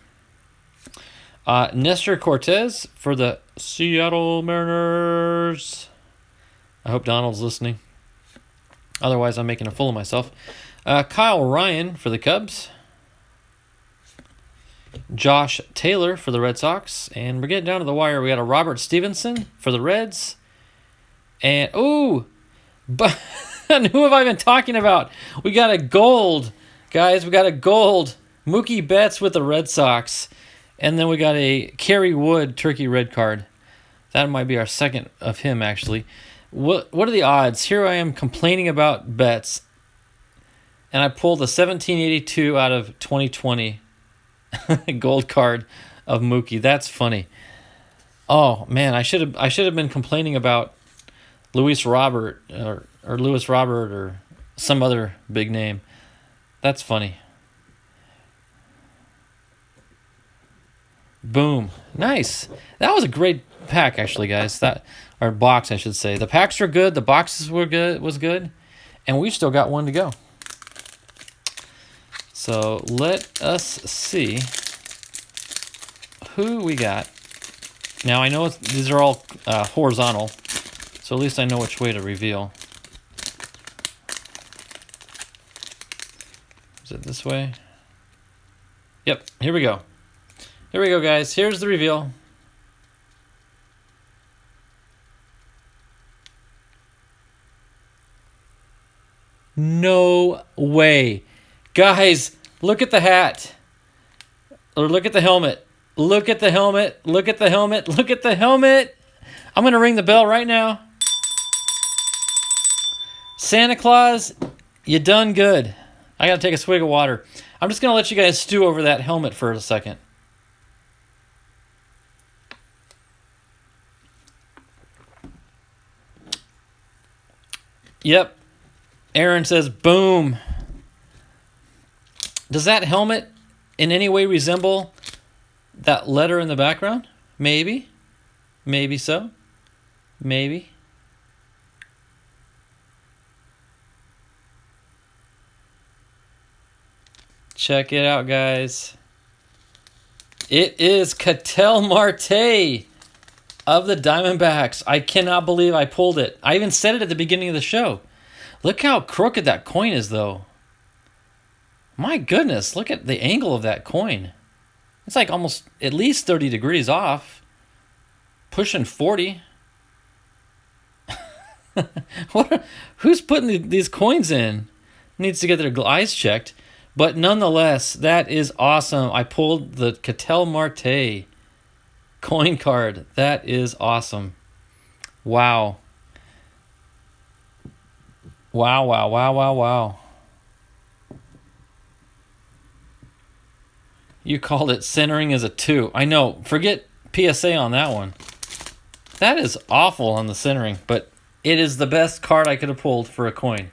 Nestor Cortez for the Seattle Mariners. I hope Donald's listening. Otherwise, I'm making a fool of myself. Kyle Ryan for the Cubs. Josh Taylor for the Red Sox. And we're getting down to the wire. We got a Robert Stevenson for the Reds. And, but who have I been talking about? We got a gold, guys. We got a gold. Mookie Betts with the Red Sox. And then we got a Kerry Wood turkey red card. That might be our second of him, actually. What are the odds? Here I am complaining about Betts. And I pulled a 1782 out of 2020 gold card of Mookie. That's funny. Oh man, I should have been complaining about Luis Robert or Lewis Robert or some other big name. That's funny. Boom. Nice. That was a great pack, actually, guys. Or box, I should say. The packs are good. The boxes was good. And we've still got one to go. So let us see who we got. Now, I know these are all horizontal. So at least I know which way to reveal. Is it this way? Yep. Here we go. Here we go, guys. Here's the reveal. No way. Guys, look at the hat. Or look at the helmet. Look at the helmet. Look at the helmet. Look at the helmet. I'm going to ring the bell right now. Santa Claus, you done good. I got to take a swig of water. I'm just going to let you guys stew over that helmet for a second. Yep. Aaron says, boom. Does that helmet in any way resemble that letter in the background? Maybe. Maybe so. Maybe. Check it out, guys. It is Ketel Marte of the Diamondbacks. I cannot believe I pulled it. I even said it at the beginning of the show. Look how crooked that coin is, though. My goodness, look at the angle of that coin. It's like almost at least 30 degrees off. Pushing 40. Who's putting these coins in? Needs to get their eyes checked. But nonetheless, that is awesome. I pulled the Ketel Marte coin card. That is awesome. Wow. Wow, wow, wow, wow, wow. You called it centering as a 2. I know. Forget PSA on that one. That is awful on the centering, but it is the best card I could have pulled for a coin.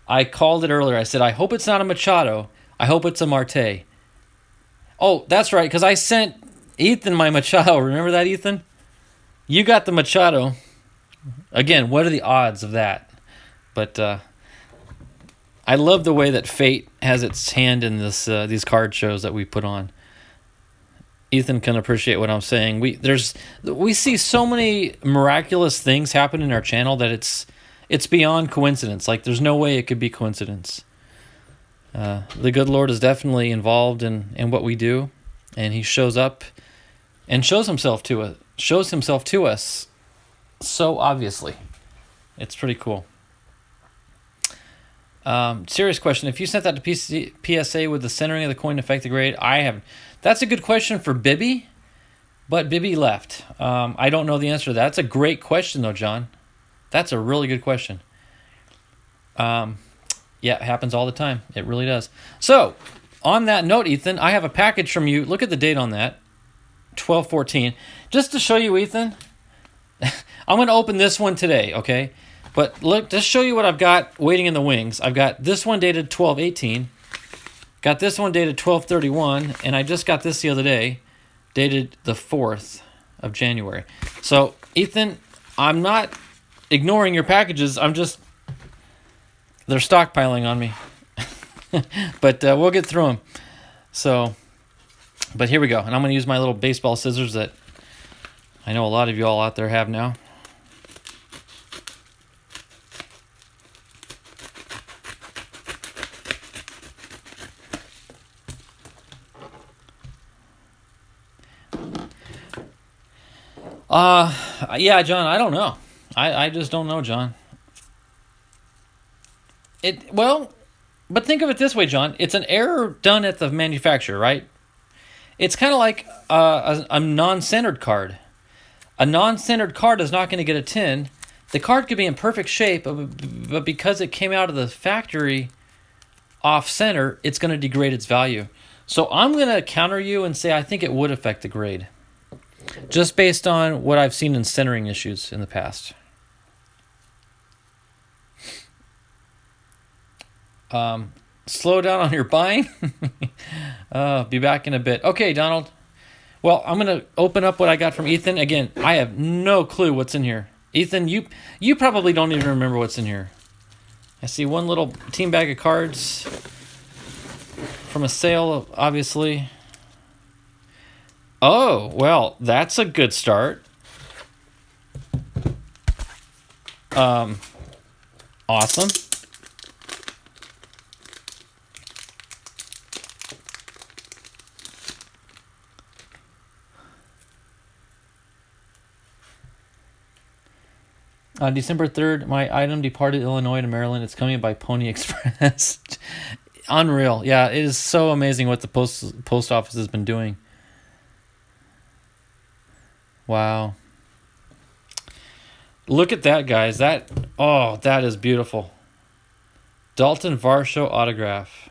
I called it earlier. I said, I hope it's not a Machado. I hope it's a Marte. Oh, that's right, because I sent Ethan my Machado. Remember that, Ethan? You got the Machado. Again, what are the odds of that? But I love the way that fate has its hand in these card shows that we put on. Ethan can appreciate what I'm saying. We see so many miraculous things happen in our channel that it's beyond coincidence. Like there's no way it could be coincidence. The good Lord is definitely involved in what we do, and He shows up and shows Himself to us so obviously. It's pretty cool. Serious question. If you sent that to PSA, would the centering of the coin affect the grade? I have. That's a good question for Bibby, but Bibby left. I don't know the answer to that. That's a great question, though, John. That's a really good question. Yeah, it happens all the time. It really does. So, on that note, Ethan, I have a package from you. Look at the date on that, 12/14. Just to show you, Ethan, I'm going to open this one today, okay? But look, just show you what I've got waiting in the wings. I've got this one dated 12/18. Got this one dated 12/31. And I just got this the other day, dated the 4th of January. So, Ethan, I'm not ignoring your packages. They're stockpiling on me. But we'll get through them. So, but here we go. And I'm going to use my little baseball scissors that I know a lot of you all out there have now. Yeah, John, I don't know. I just don't know, John. But think of it this way, John. It's an error done at the manufacturer, right? It's kind of like a non-centered card. A non-centered card is not going to get a 10. The card could be in perfect shape, but because it came out of the factory off-center, it's going to degrade its value. So I'm going to counter you and say I think it would affect the grade, just based on what I've seen in centering issues in the past. Slow down on your buying. Be back in a bit. Okay, Donald. Well, I'm going to open up what I got from Ethan. Again, I have no clue what's in here. Ethan, you probably don't even remember what's in here. I see one little team bag of cards from a sale, obviously. Oh, well, that's a good start. Awesome. December 3rd, my item departed Illinois to Maryland. It's coming by Pony Express. Unreal. Yeah, it is so amazing what the post office has been doing. Wow. Look at that, guys. That is beautiful. Dalton Varsho autograph.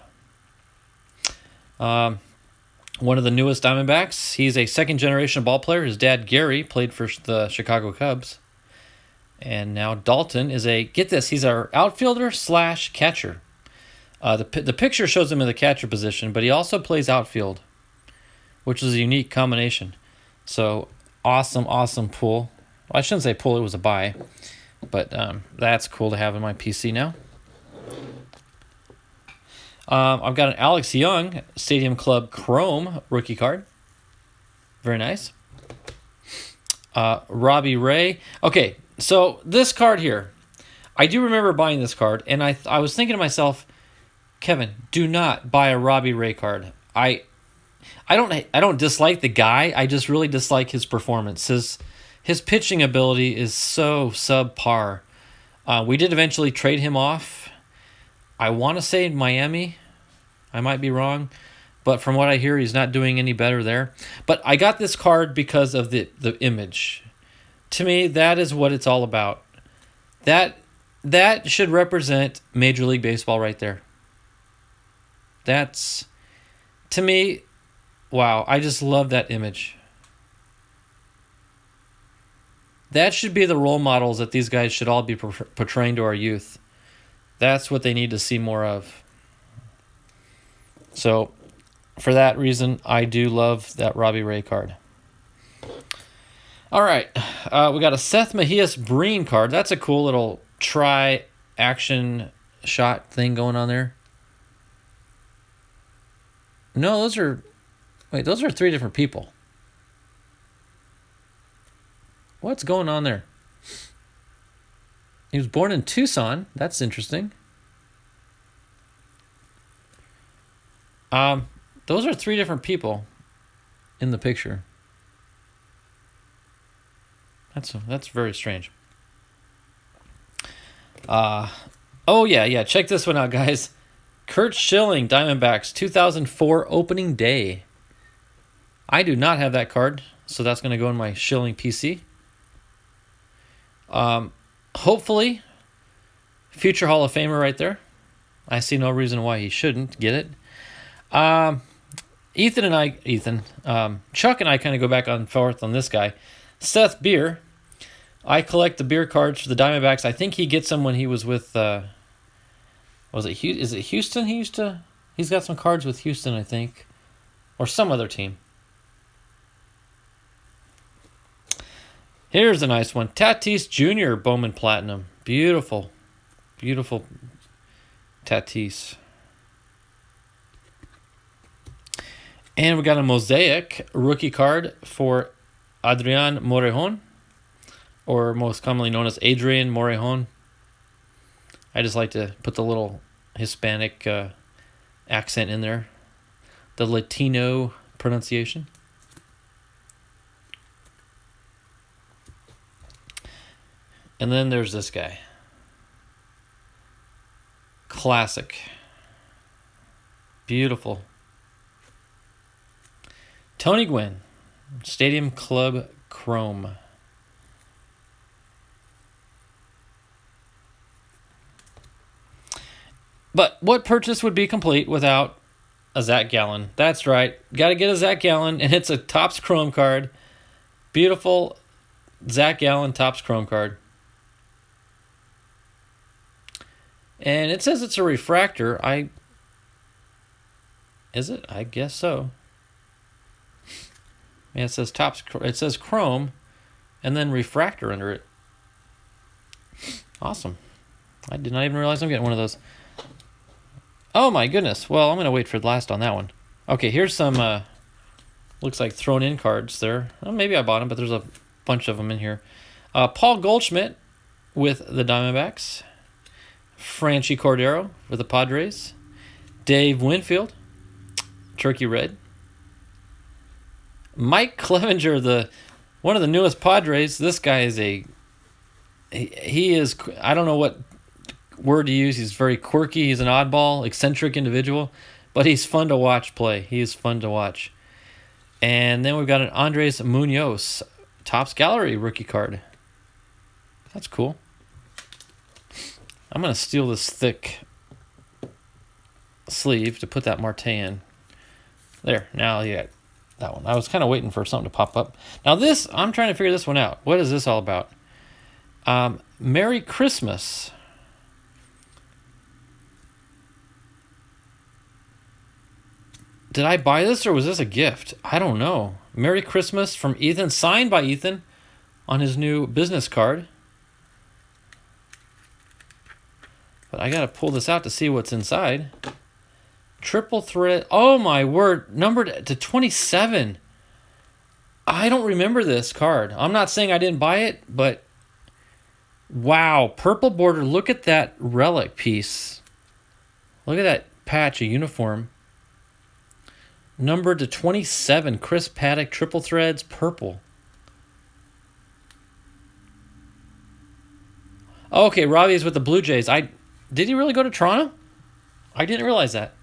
One of the newest Diamondbacks. He's a second-generation ball player. His dad, Gary, played for the Chicago Cubs. And now Dalton is he's our outfielder / catcher. The picture shows him in the catcher position, but he also plays outfield, which is a unique combination. So, awesome pull. Well, I shouldn't say pull, it was a buy. But that's cool to have in my PC now. I've got an Alex Young Stadium Club Chrome rookie card. Very nice. Robbie Ray. Okay, so this card here, I do remember buying this card, and I was thinking to myself, Kevin, do not buy a Robbie Ray card. I don't dislike the guy. I just really dislike his performance. His pitching ability is so subpar. We did eventually trade him off. I want to say in Miami. I might be wrong. But from what I hear, he's not doing any better there. But I got this card because of the image. To me, that is what it's all about. That should represent Major League Baseball right there. That's, to me, wow, I just love that image. That should be the role models that these guys should all be portraying to our youth. That's what they need to see more of. So, for that reason, I do love that Robbie Ray card. All right, we got a Seth Mejias Breen card. That's a cool little action shot thing going on there. No, those are 3 different people. What's going on there? He was born in Tucson. That's interesting. Those are 3 different people in the picture. That's very strange. Oh yeah. Check this one out, guys. Kurt Schilling, Diamondbacks, 2004 opening day. I do not have that card, so that's going to go in my Schilling PC. Hopefully, future Hall of Famer right there. I see no reason why he shouldn't get it. Chuck and I kind of go back and forth on this guy. Seth Beer. I collect the beer cards for the Diamondbacks. I think he gets them when he was with, is it Houston? He's got some cards with Houston, I think, or some other team. Here's a nice one. Tatis Jr. Bowman Platinum. Beautiful. Beautiful Tatis. And we got a Mosaic rookie card for Adrian Morejon, or most commonly known as Adrian Morejon. I just like to put the little Hispanic accent in there, the Latino pronunciation. And then there's this guy. Classic. Beautiful. Tony Gwynn, Stadium Club Chrome. But what purchase would be complete without a Zach Gallen? That's right. Got to get a Zach Gallen, and it's a Topps Chrome card. Beautiful Zach Gallen Topps Chrome card. And it says it's a refractor. Is it? I guess so. Yeah, it says Chrome, and then refractor under it. Awesome. I did not even realize I'm getting one of those. Oh my goodness. Well, I'm going to wait for the last on that one. Okay, here's some, looks like thrown in cards there. Well, maybe I bought them, but there's a bunch of them in here. Paul Goldschmidt with the Diamondbacks. Franchi Cordero with the Padres. Dave Winfield, Turkey Red. Mike Clevenger, one of the newest Padres. This guy is he is, I don't know what word to use. He's very quirky. He's an oddball, eccentric individual, but he's fun to watch play. He is fun to watch. And then we've got an Andres Munoz Topps Gallery rookie card. That's cool. I'm going to steal this thick sleeve to put that Marte in. There, now you got that one. I was kind of waiting for something to pop up. Now this, I'm trying to figure this one out. What is this all about? Merry Christmas. Did I buy this or was this a gift? I don't know. Merry Christmas from Ethan, signed by Ethan on his new business card. But I got to pull this out to see what's inside. Triple thread. Oh my word. Numbered to 27. I don't remember this card. I'm not saying I didn't buy it, but wow. Purple border. Look at that relic piece. Look at that patch, a uniform. Numbered to 27. Chris Paddock, triple threads, purple. Okay, Robbie's with the Blue Jays. Did he really go to Toronto? I didn't realize that.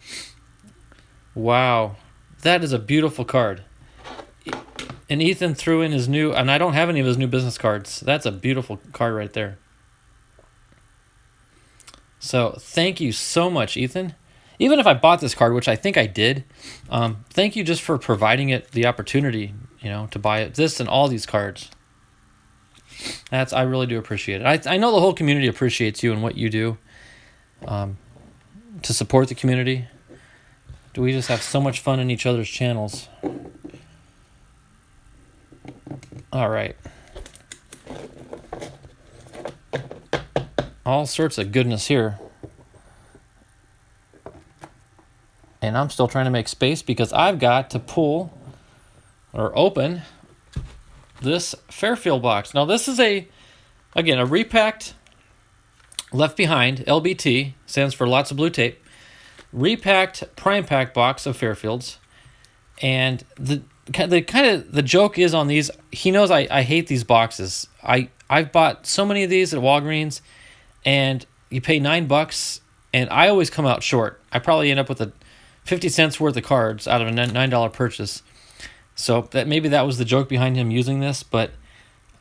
Wow. That is a beautiful card. And Ethan threw in his new, and I don't have any of his new business cards. That's a beautiful card right there. So thank you so much, Ethan. Even if I bought this card, which I think I did, thank you just for providing it the opportunity, to buy it. This and all these cards. I really do appreciate it. I know the whole community appreciates you and what you do to support the community. do we just have so much fun in each other's channels. All right. All sorts of goodness here. And I'm still trying to make space because I've got to pull or open this Fairfield box. Now this is again, a repacked Left Behind, LBT, stands for lots of blue tape, repacked prime pack box of Fairfields. And the joke is on these, he knows I hate these boxes. I've bought so many of these at Walgreens, and you pay $9, and I always come out short. I probably end up with 50 cents worth of cards out of a $9 purchase. So maybe that was the joke behind him using this, but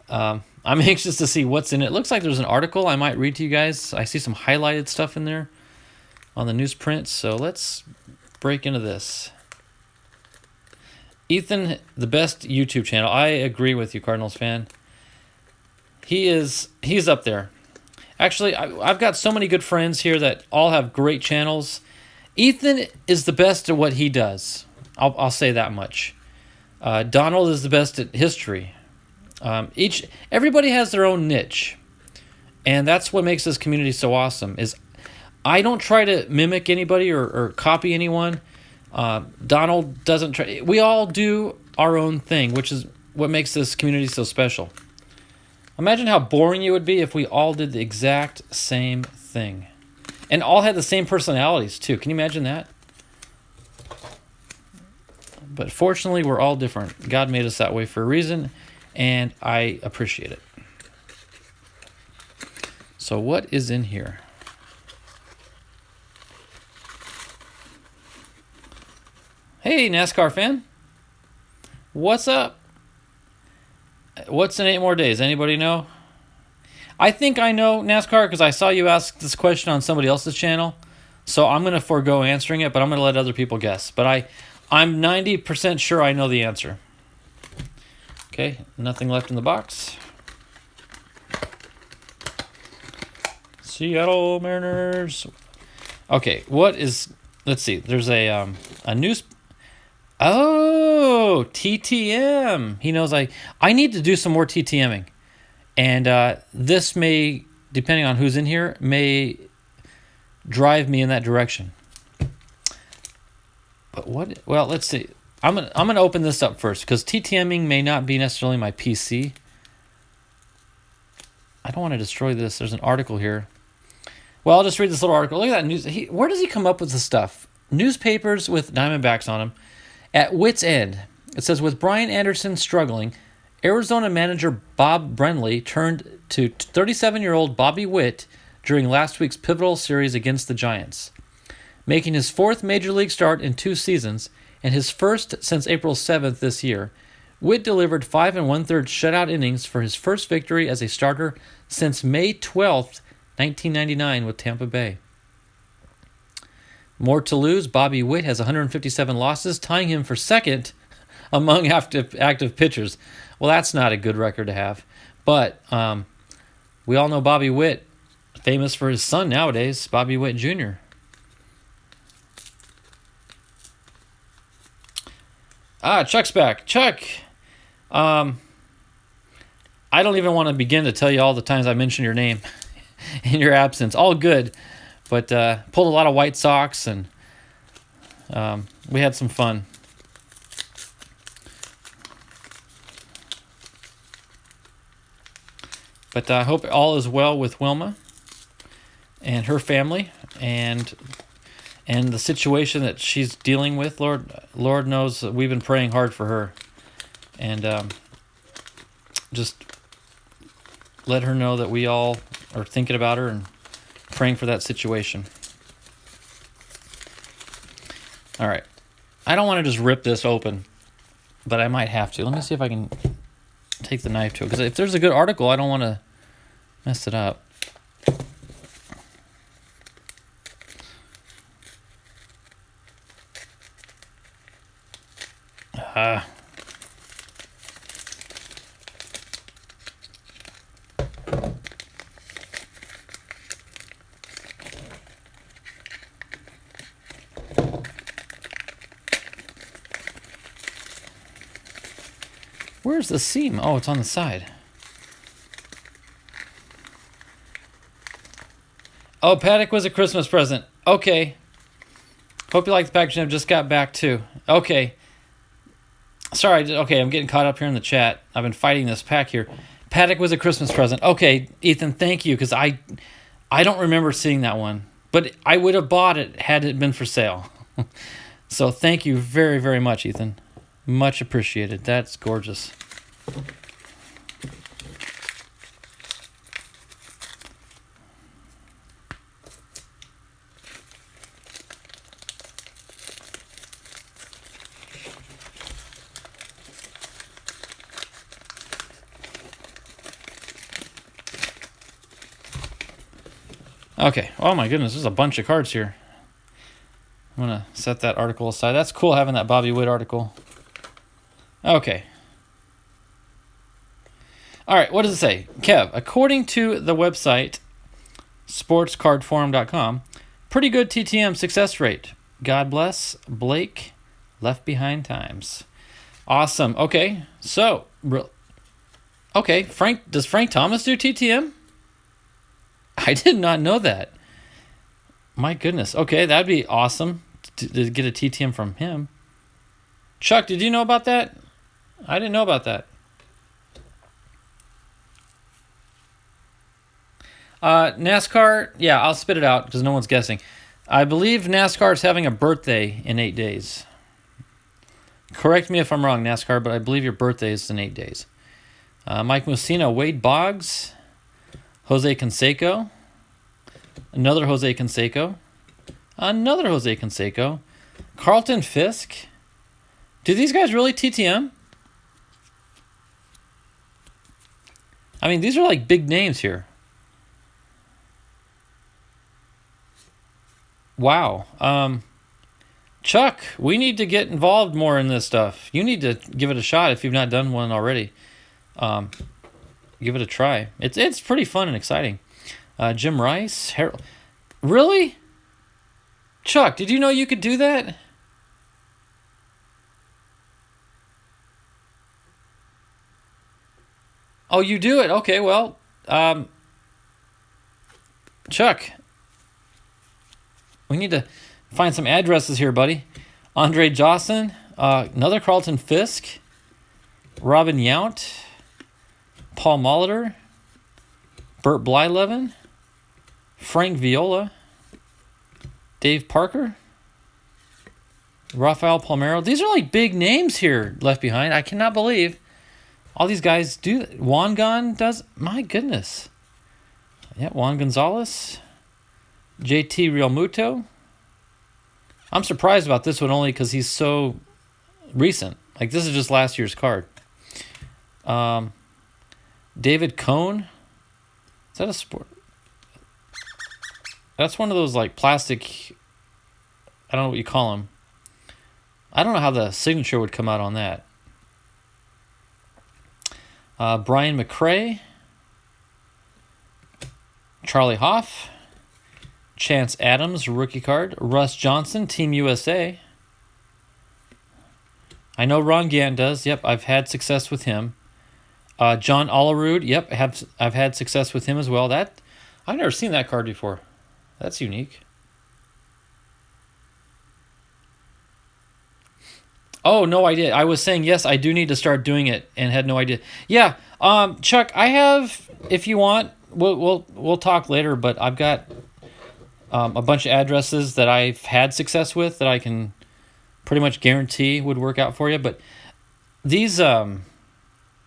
I'm anxious to see what's in it. It looks like there's an article I might read to you guys. I see some highlighted stuff in there on the newsprint, so let's break into this. Ethan, the best YouTube channel. I agree with you, Cardinals fan. He's up there. Actually, I've got so many good friends here that all have great channels. Ethan is the best at what he does. I'll say that much. Donald is the best at history. Everybody has their own niche, and that's what makes this community so awesome. Is I don't try to mimic anybody or copy anyone. Donald doesn't try. We all do our own thing, which is what makes this community so special. Imagine how boring it would be if we all did the exact same thing, and all had the same personalities too. Can you imagine that? But fortunately, we're all different. God made us that way for a reason, and I appreciate it. So what is in here? Hey, NASCAR fan. What's up? What's in 8 more days? Anybody know? I think I know, NASCAR, because I saw you ask this question on somebody else's channel. So I'm going to forego answering it, but I'm going to let other people guess. But I'm 90% sure I know the answer. Okay, nothing left in the box. Seattle Mariners. Okay, let's see. There's a news. Oh, TTM. He knows I need to do some more TTMing. And this may, depending on who's in here, may drive me in that direction. But what? Well, let's see. I'm gonna open this up first because TTMing may not be necessarily my PC. I don't want to destroy this. There's an article here. Well, I'll just read this little article. Look at that news. Where does he come up with this stuff? Newspapers with Diamondbacks on them. At wit's end. It says, with Brian Anderson struggling, Arizona manager Bob Brenly turned to 37-year-old Bobby Witt during last week's pivotal series against the Giants. Making his 4th major league start in 2 seasons and his first since April 7th this year, Witt delivered 5 1/3 shutout innings for his first victory as a starter since May 12th, 1999 with Tampa Bay. More to lose, Bobby Witt has 157 losses, tying him for second among active pitchers. Well, that's not a good record to have. But we all know Bobby Witt, famous for his son nowadays, Bobby Witt Jr. Chuck's back. Chuck, I don't even want to begin to tell you all the times I mentioned your name in your absence. All good. But pulled a lot of White Sox, and we had some fun. But I hope all is well with Wilma and her family, and the situation that she's dealing with. Lord knows that we've been praying hard for her, and just let her know that we all are thinking about her and praying for that situation. All right. I don't want to just rip this open, but I might have to. Let me see if I can take the knife to it, because if there's a good article, I don't want to mess it up. Where's the seam? Oh, it's on the side. Oh, Paddock was a Christmas present. Okay. Hope you like the packaging. I've just got back too. Okay. Sorry. Okay, I'm getting caught up here in the chat. I've been fighting this pack here. Paddock was a Christmas present. Okay, Ethan, thank you, because I don't remember seeing that one. But I would have bought it had it been for sale. So thank you very, very much, Ethan. Much appreciated. That's gorgeous. Okay. Oh my goodness, there's a bunch of cards here. I'm going to set that article aside. That's cool having that Bobby Witt article. Okay. All right, what does it say? Kev, according to the website sportscardforum.com, pretty good TTM success rate. God bless Blake, Left Behind Times. Awesome. Okay, so, okay, does Frank Thomas do TTM? I did not know that. My goodness. Okay, that'd be awesome to get a TTM from him. Chuck, did you know about that? I didn't know about that. NASCAR, yeah, I'll spit it out because no one's guessing. I believe NASCAR is having a birthday in 8 days. Correct me if I'm wrong, NASCAR, but I believe your birthday is in 8 days. Mike Mussina, Wade Boggs, Jose Canseco, another Jose Canseco, another Jose Canseco, Carlton Fisk. Do these guys really TTM? I mean, these are like big names here. Wow. Chuck, we need to get involved more in this stuff. You need to give it a shot if you've not done one already. Give it a try. It's pretty fun and exciting. Jim Rice, Harold. Really? Chuck, did you know you could do that? Oh, you do it. Okay, well, Chuck, we need to find some addresses here, buddy. Andre Johnson, another Carlton Fisk, Robin Yount, Paul Molitor, Burt Blyleven, Frank Viola, Dave Parker, Rafael Palmeiro. These are like big names here left behind. I cannot believe all these guys do. Juan Gon does. My goodness. Yeah, Juan Gonzalez, JT Realmuto. I'm surprised about this one only because he's so recent. Like, this is just last year's card. David Cohn. Is that a sport? That's one of those, like, plastic... I don't know what you call them. I don't know how the signature would come out on that. Brian McRae. Charlie Hoff. Chance Adams, rookie card. Russ Johnson, Team USA. I know Ron Gant does. Yep, I've had success with him. John Olerud. Yep, I've had success with him as well. I've never seen that card before. That's unique. Oh, no idea. I was saying, yes, I do need to start doing it and had no idea. Yeah, Chuck, I have, if you want, we'll talk later, but I've got a bunch of addresses that I've had success with that I can pretty much guarantee would work out for you. But these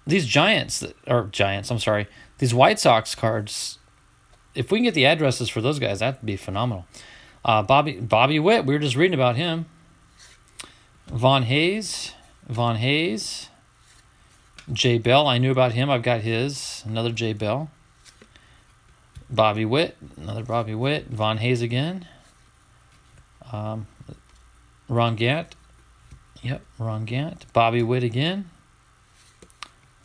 Giants, these White Sox cards, if we can get the addresses for those guys, that'd be phenomenal. Bobby Witt, we were just reading about him. Von Hayes, Jay Bell, I knew about him. I've got his. Another Jay Bell. Bobby Witt, another Bobby Witt. Von Hayes again. Ron Gant. Yep, Ron Gant. Bobby Witt again.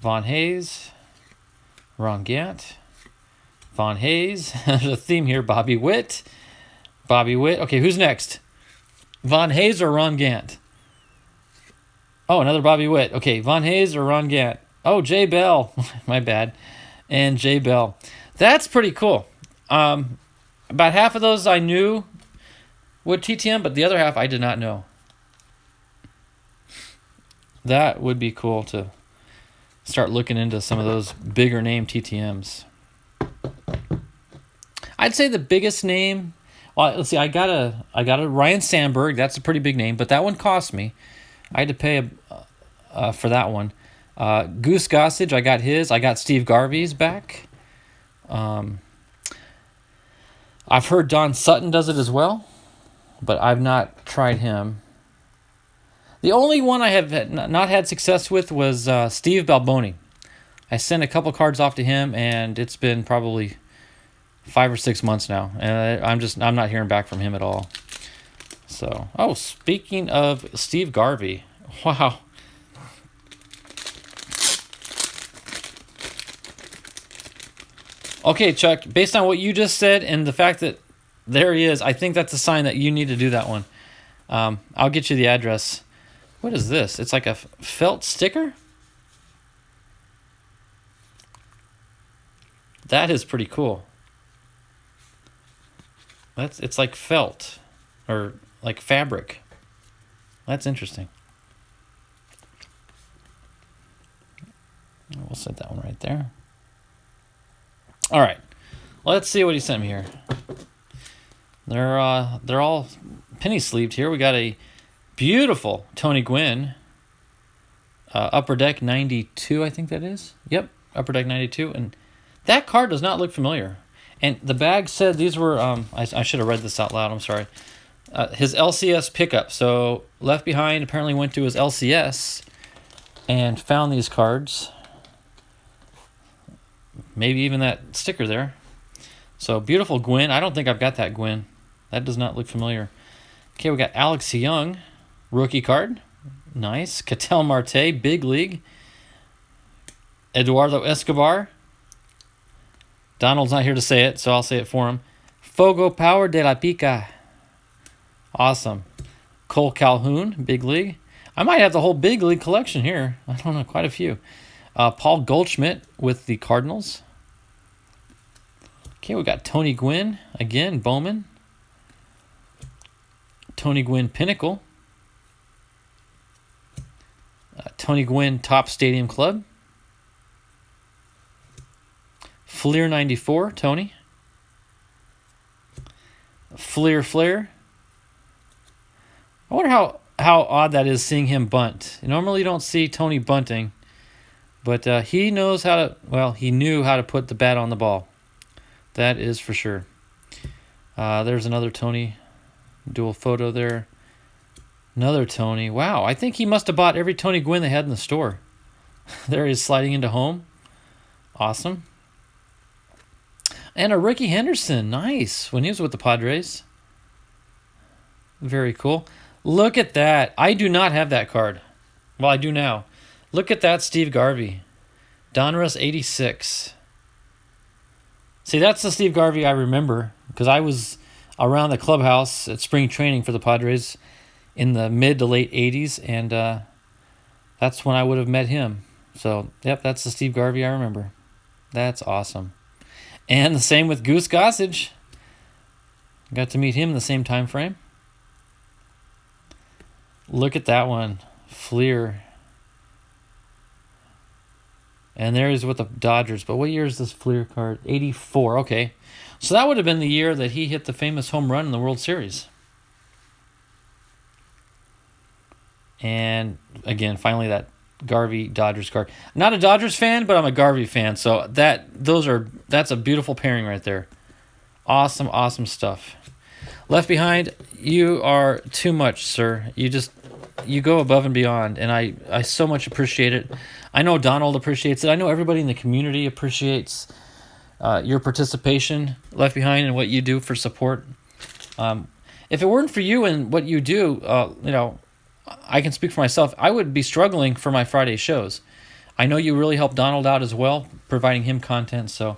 Von Hayes. Ron Gant. Von Hayes. There's a theme here. Bobby Witt. Okay, who's next? Von Hayes or Ron Gant? Oh, another Bobby Witt. Okay, Von Hayes or Ron Gant? Oh, Jay Bell. My bad. And Jay Bell. That's pretty cool. About half of those I knew would TTM, but the other half I did not know. That would be cool to start looking into some of those bigger name TTMs. I'd say the biggest name. Well, let's see. I got a Ryan Sandberg. That's a pretty big name, but that one cost me. I had to pay for that one. Goose Gossage, I got his. I got Steve Garvey's back. I've heard Don Sutton does it as well, but I've not tried him. The only one I have not had success with was Steve Balboni. I sent a couple cards off to him, and it's been probably 5 or 6 months now, and I'm not hearing back from him at all. So, speaking of Steve Garvey, wow. Okay, Chuck, based on what you just said and the fact that there he is, I think that's a sign that you need to do that one. I'll get you the address. What is this? It's like a felt sticker? That is pretty cool. It's like felt or like fabric. That's interesting. We'll set that one right there. All right, let's see what he sent me here. They're all penny sleeved here. We got a beautiful Tony Gwynn, Upper Deck 92, I think that is. Yep, Upper Deck 92, and that card does not look familiar. And the bag said these were. I should have read this out loud. I'm sorry. His LCS pickup. So Left Behind apparently went to his LCS and found these cards. Maybe even that sticker there. So beautiful Gwyn. I don't think I've got that Gwyn. That does not look familiar. Okay, we got Alex Young, rookie card. Nice. Ketel Marte, big league. Eduardo Escobar. Donald's not here to say it, so I'll say it for him. Fogo Power de la Pica. Awesome. Cole Calhoun, big league. I might have the whole big league collection here. I don't know, quite a few. Paul Goldschmidt with the Cardinals. Okay, we got Tony Gwynn, again, Bowman. Tony Gwynn Pinnacle. Tony Gwynn Top Stadium Club. Fleer 94, Tony. Flair. I wonder how odd that is seeing him bunt. Normally you don't see Tony bunting, but he knows how to, he knew how to put the bat on the ball. That is for sure. There's another Tony, dual photo there. Another Tony. Wow, I think he must have bought every Tony Gwynn they had in the store. There he is sliding into home. Awesome. And a Ricky Henderson. Nice. When he was with the Padres. Very cool. Look at that. I do not have that card. Well, I do now. Look at that Steve Garvey. Donruss 86. See, that's the Steve Garvey I remember because I was around the clubhouse at spring training for the Padres in the mid to late 80s, and that's when I would have met him. So, yep, that's the Steve Garvey I remember. That's awesome. And the same with Goose Gossage. Got to meet him in the same time frame. Look at that one. Fleer. And there he's with the Dodgers. But what year is this Fleer card? 84. Okay. So that would have been the year that he hit the famous home run in the World Series. And again, finally that Garvey Dodgers card. Not a Dodgers fan, but I'm a Garvey fan. So that's a beautiful pairing right there. Awesome, awesome stuff. Left Behind, you are too much, sir. You go above and beyond, and I so much appreciate it. I know Donald appreciates it. I know everybody in the community appreciates your participation, Left Behind, and what you do for support. If it weren't for you and what you do, I can speak for myself. I would be struggling for my Friday shows. I know you really helped Donald out as well, providing him content. So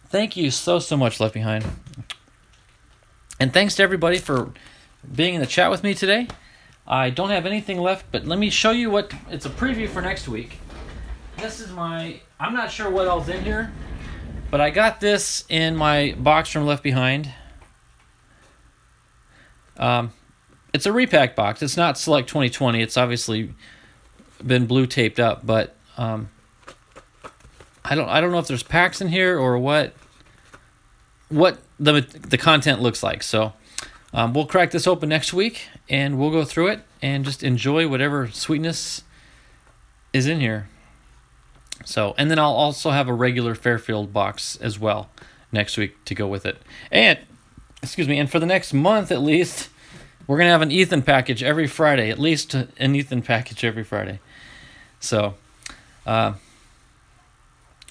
thank you so much, Left Behind. And thanks to everybody for being in the chat with me today. I don't have anything left, but let me show you it's a preview for next week. This is my, I'm not sure what else in here, but I got this in my box from Left Behind. It's a repack box. It's not Select 2020. It's obviously been blue taped up, but I don't know if there's packs in here or what the content looks like. So we'll crack this open next week and we'll go through it and just enjoy whatever sweetness is in here. So, and then I'll also have a regular Fairfield box as well next week to go with it. And and for the next month at least, we're going to have an Ethan package every Friday, at least an Ethan package every Friday. So,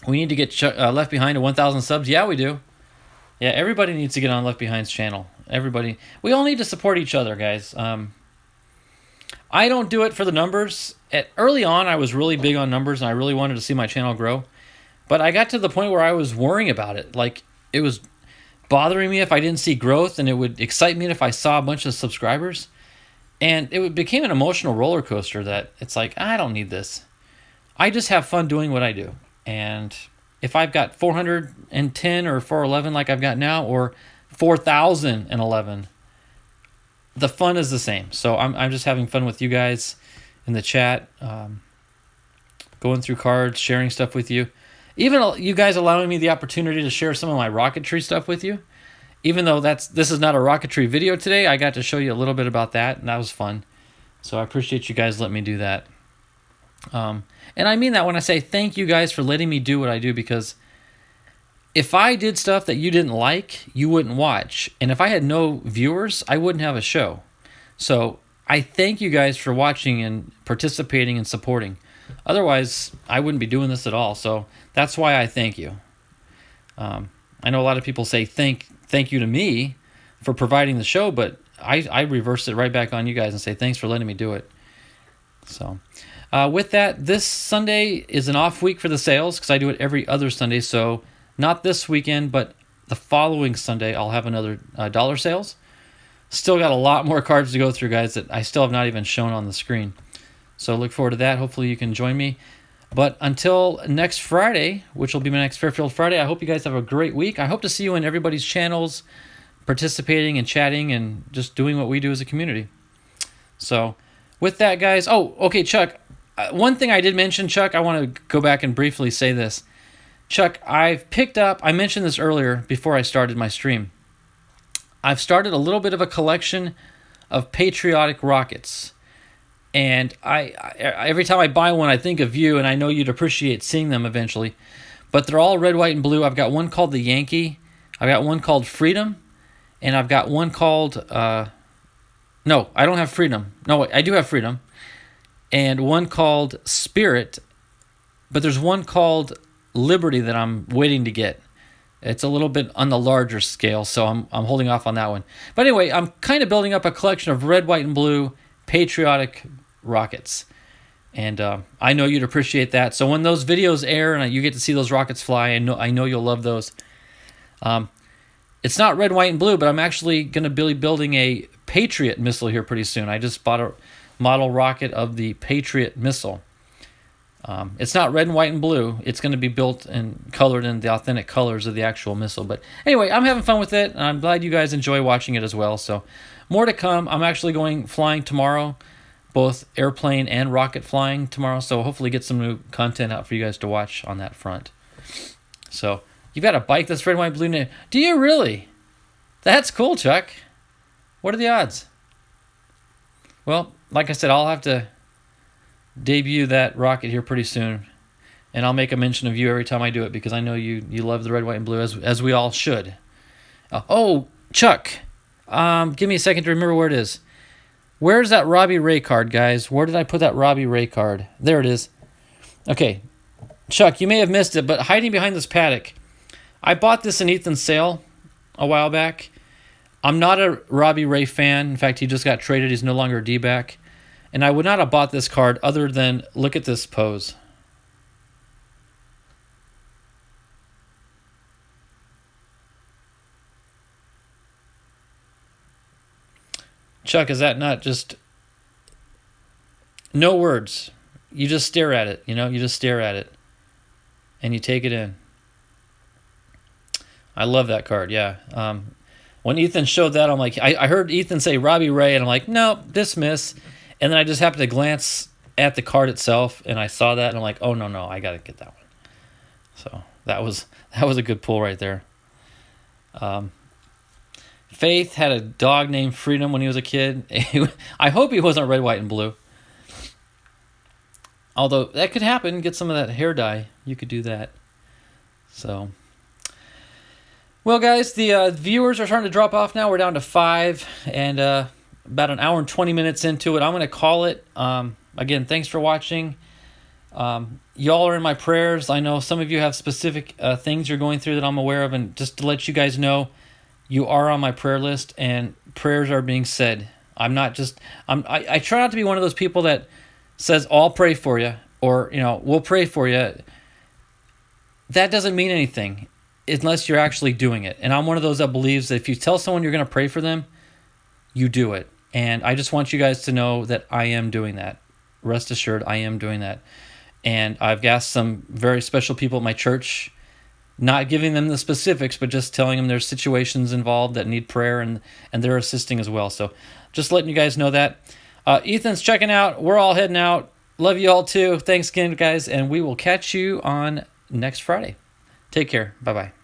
we need to get Left Behind to 1,000 subs. Yeah, we do. Yeah, everybody needs to get on Left Behind's channel. Everybody. We all need to support each other, guys. I don't do it for the numbers. Early on, I was really big on numbers, and I really wanted to see my channel grow. But I got to the point where I was worrying about it. Like, it was bothering me if I didn't see growth, and it would excite me if I saw a bunch of subscribers. And it became an emotional roller coaster that it's like, I don't need this. I just have fun doing what I do. And if I've got 410 or 411 like I've got now, or 4,011, the fun is the same. So I'm just having fun with you guys in the chat, going through cards, sharing stuff with you. Even you guys allowing me the opportunity to share some of my rocketry stuff with you. Even though this is not a rocketry video today, I got to show you a little bit about that, and that was fun. So I appreciate you guys letting me do that. And I mean that when I say thank you guys for letting me do what I do, because if I did stuff that you didn't like, you wouldn't watch. And if I had no viewers, I wouldn't have a show. So I thank you guys for watching and participating and supporting. Otherwise, I wouldn't be doing this at all. So that's why I thank you. I know a lot of people say thank you to me for providing the show, but I reverse it right back on you guys and say thanks for letting me do it. So with that, this Sunday is an off week for the sales because I do it every other Sunday. So not this weekend, but the following Sunday, I'll have another dollar sales. Still got a lot more cards to go through, guys, that I still have not even shown on the screen. So look forward to that. Hopefully you can join me. But until next Friday, which will be my next Fairfield Friday, I hope you guys have a great week. I hope to see you in everybody's channels, participating and chatting and just doing what we do as a community. So with that, guys. Oh, okay, Chuck. One thing I did mention, Chuck, I want to go back and briefly say this. Chuck, I've picked up, I mentioned this earlier before I started my stream. I've started a little bit of a collection of patriotic rockets. And I every time I buy one, I think of you, and I know you'd appreciate seeing them eventually. But they're all red, white, and blue. I've got one called the Yankee. I've got one called Freedom. And I've got one called... no, I don't have Freedom. No, I do have Freedom. And one called Spirit. But there's one called Liberty that I'm waiting to get. It's a little bit on the larger scale, so I'm holding off on that one. But anyway, I'm kind of building up a collection of red, white, and blue patriotic rockets. And I know you'd appreciate that. So when those videos air and you get to see those rockets fly, I know you'll love those. It's not red, white, and blue, but I'm actually going to be building a Patriot missile here pretty soon. I just bought a model rocket of the Patriot missile. It's not red and white and blue. It's going to be built and colored in the authentic colors of the actual missile. But anyway, I'm having fun with it, and I'm glad you guys enjoy watching it as well. So more to come. I'm actually going flying tomorrow, both airplane and rocket flying tomorrow. So hopefully get some new content out for you guys to watch on that front. So you've got a bike that's red, white, blue. Do you really? That's cool, Chuck. What are the odds? Well, like I said, I'll have to debut that rocket here pretty soon, and I'll make a mention of you every time I do it because I know you love the red, white, and blue as we all should. Oh, Chuck, give me a second to remember where it is. Where's that Robbie Ray card, guys? Where did I put that Robbie Ray card? There it is. Okay, Chuck, you may have missed it, but hiding behind this paddock, I bought this in Ethan's sale a while back. I'm not a Robbie Ray fan. In fact, he just got traded. He's no longer a D-back. And I would not have bought this card other than look at this pose. Chuck, is that not just... No words. You just stare at it, you just stare at it. and you take it in. I love that card, yeah. When Ethan showed that, I'm like, I heard Ethan say Robbie Ray, and I'm like, no, dismiss. And then I just happened to glance at the card itself, and I saw that, and I'm like, oh, no, I got to get that one. So that was a good pull right there. Faith had a dog named Freedom when he was a kid. I hope he wasn't red, white, and blue. Although that could happen. Get some of that hair dye. You could do that. So, well, guys, the viewers are starting to drop off now. We're down to 5, and about an hour and 20 minutes into it. I'm going to call it. Again, thanks for watching. Y'all are in my prayers. I know some of you have specific things you're going through that I'm aware of, and just to let you guys know, you are on my prayer list, and prayers are being said. I try not to be one of those people that says, I'll pray for you, or, we'll pray for you. That doesn't mean anything unless you're actually doing it. And I'm one of those that believes that if you tell someone you're going to pray for them, you do it. And I just want you guys to know that I am doing that. Rest assured, I am doing that. And I've asked some very special people at my church, not giving them the specifics, but just telling them there's situations involved that need prayer, and they're assisting as well. So just letting you guys know that. Ethan's checking out. We're all heading out. Love you all too. Thanks again, guys, and we will catch you on next Friday. Take care. Bye-bye.